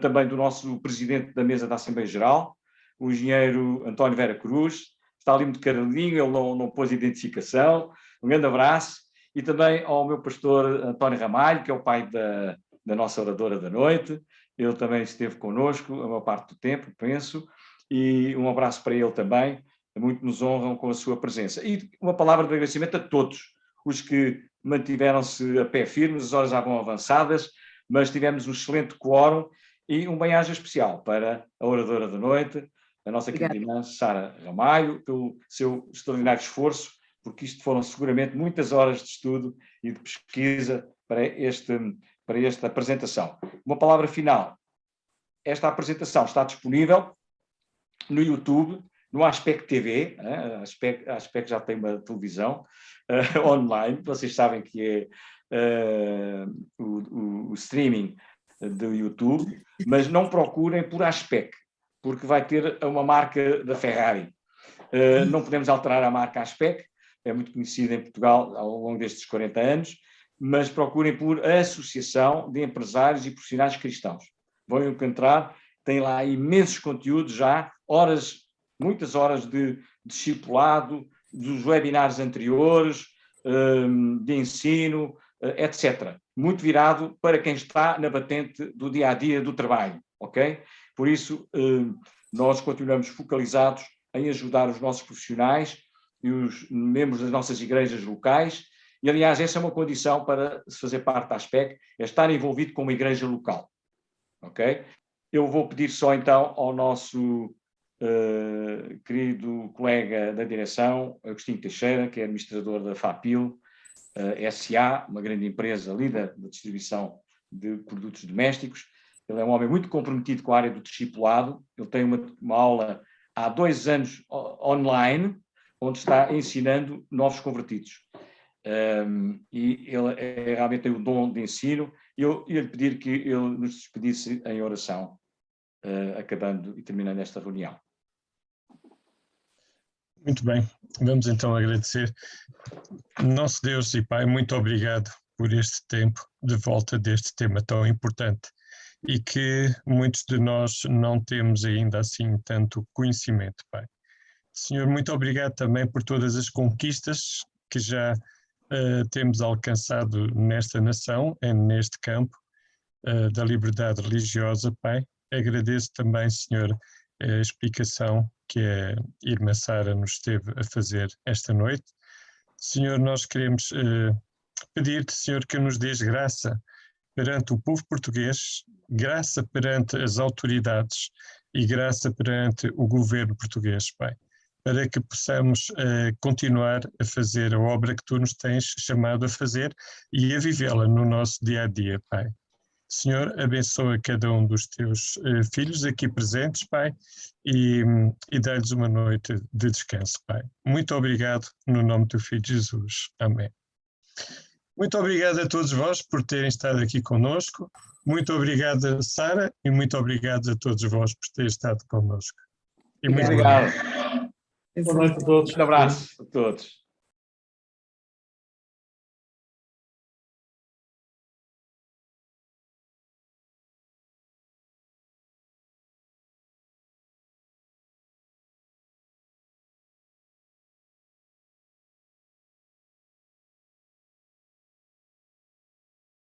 também do nosso presidente da mesa da Assembleia Geral, o engenheiro António Vera Cruz. Está ali muito carinho, ele não pôs identificação. Um grande abraço. E também ao meu pastor António Ramalho, que é o pai da nossa oradora da noite. Ele também esteve connosco a maior parte do tempo, penso. E um abraço para ele também. Muito nos honram com a sua presença. E uma palavra de agradecimento a todos os que mantiveram-se a pé firmes, as horas já vão avançadas, mas tivemos um excelente quórum e um bem-aja especial para a oradora da noite, a nossa querida irmã Sara Ramalho, pelo seu extraordinário esforço, porque isto foram seguramente muitas horas de estudo e de pesquisa para esta apresentação. Uma palavra final. Esta apresentação está disponível no YouTube, no ASPEC TV, a ASPEC já tem uma televisão online, vocês sabem que é o streaming do YouTube, mas não procurem por ASPEC, porque vai ter uma marca da Ferrari. Não podemos alterar a marca ASPEC, é muito conhecida em Portugal ao longo destes 40 anos, mas procurem por Associação de Empresários e Profissionais Cristãos. Vão encontrar, tem lá imensos conteúdos já, muitas horas de discipulado, dos webinars anteriores, de ensino, etc. Muito virado para quem está na batente do dia-a-dia do trabalho, ok? Por isso, nós continuamos focalizados em ajudar os nossos profissionais e os membros das nossas igrejas locais, e, aliás, essa é uma condição para se fazer parte da ASPEC, é estar envolvido com uma igreja local, ok? Eu vou pedir só, então, ao nosso querido colega da direção, Agostinho Teixeira, que é administrador da FAPIL SA, uma grande empresa líder da distribuição de produtos domésticos. Ele é um homem muito comprometido com a área do discipulado. Ele tem uma aula há 2 anos online, onde está ensinando novos convertidos. E ele realmente tem o dom de ensino. Eu ia lhe pedir que ele nos despedisse em oração, acabando e terminando esta reunião. Muito bem, vamos então agradecer. Nosso Deus e Pai, muito obrigado por este tempo de volta deste tema tão importante e que muitos de nós não temos ainda assim tanto conhecimento, Pai. Senhor, muito obrigado também por todas as conquistas que já temos alcançado nesta nação, neste campo da liberdade religiosa, Pai. Agradeço também, Senhor, a explicação que a irmã Sara nos esteve a fazer esta noite. Senhor, nós queremos pedir-te, Senhor, que nos dês graça perante o povo português, graça perante as autoridades e graça perante o governo português, Pai, para que possamos continuar a fazer a obra que tu nos tens chamado a fazer e a vivê-la no nosso dia-a-dia, Pai. Senhor, abençoa cada um dos teus filhos aqui presentes, Pai, e dá-lhes uma noite de descanso, Pai. Muito obrigado, no nome do teu Filho Jesus. Amém. Muito obrigado a todos vós por terem estado aqui conosco. Muito obrigado, Sara, e muito obrigado a todos vós por terem estado connosco. E muito Obrigado. Boa noite a todos. Um abraço a todos.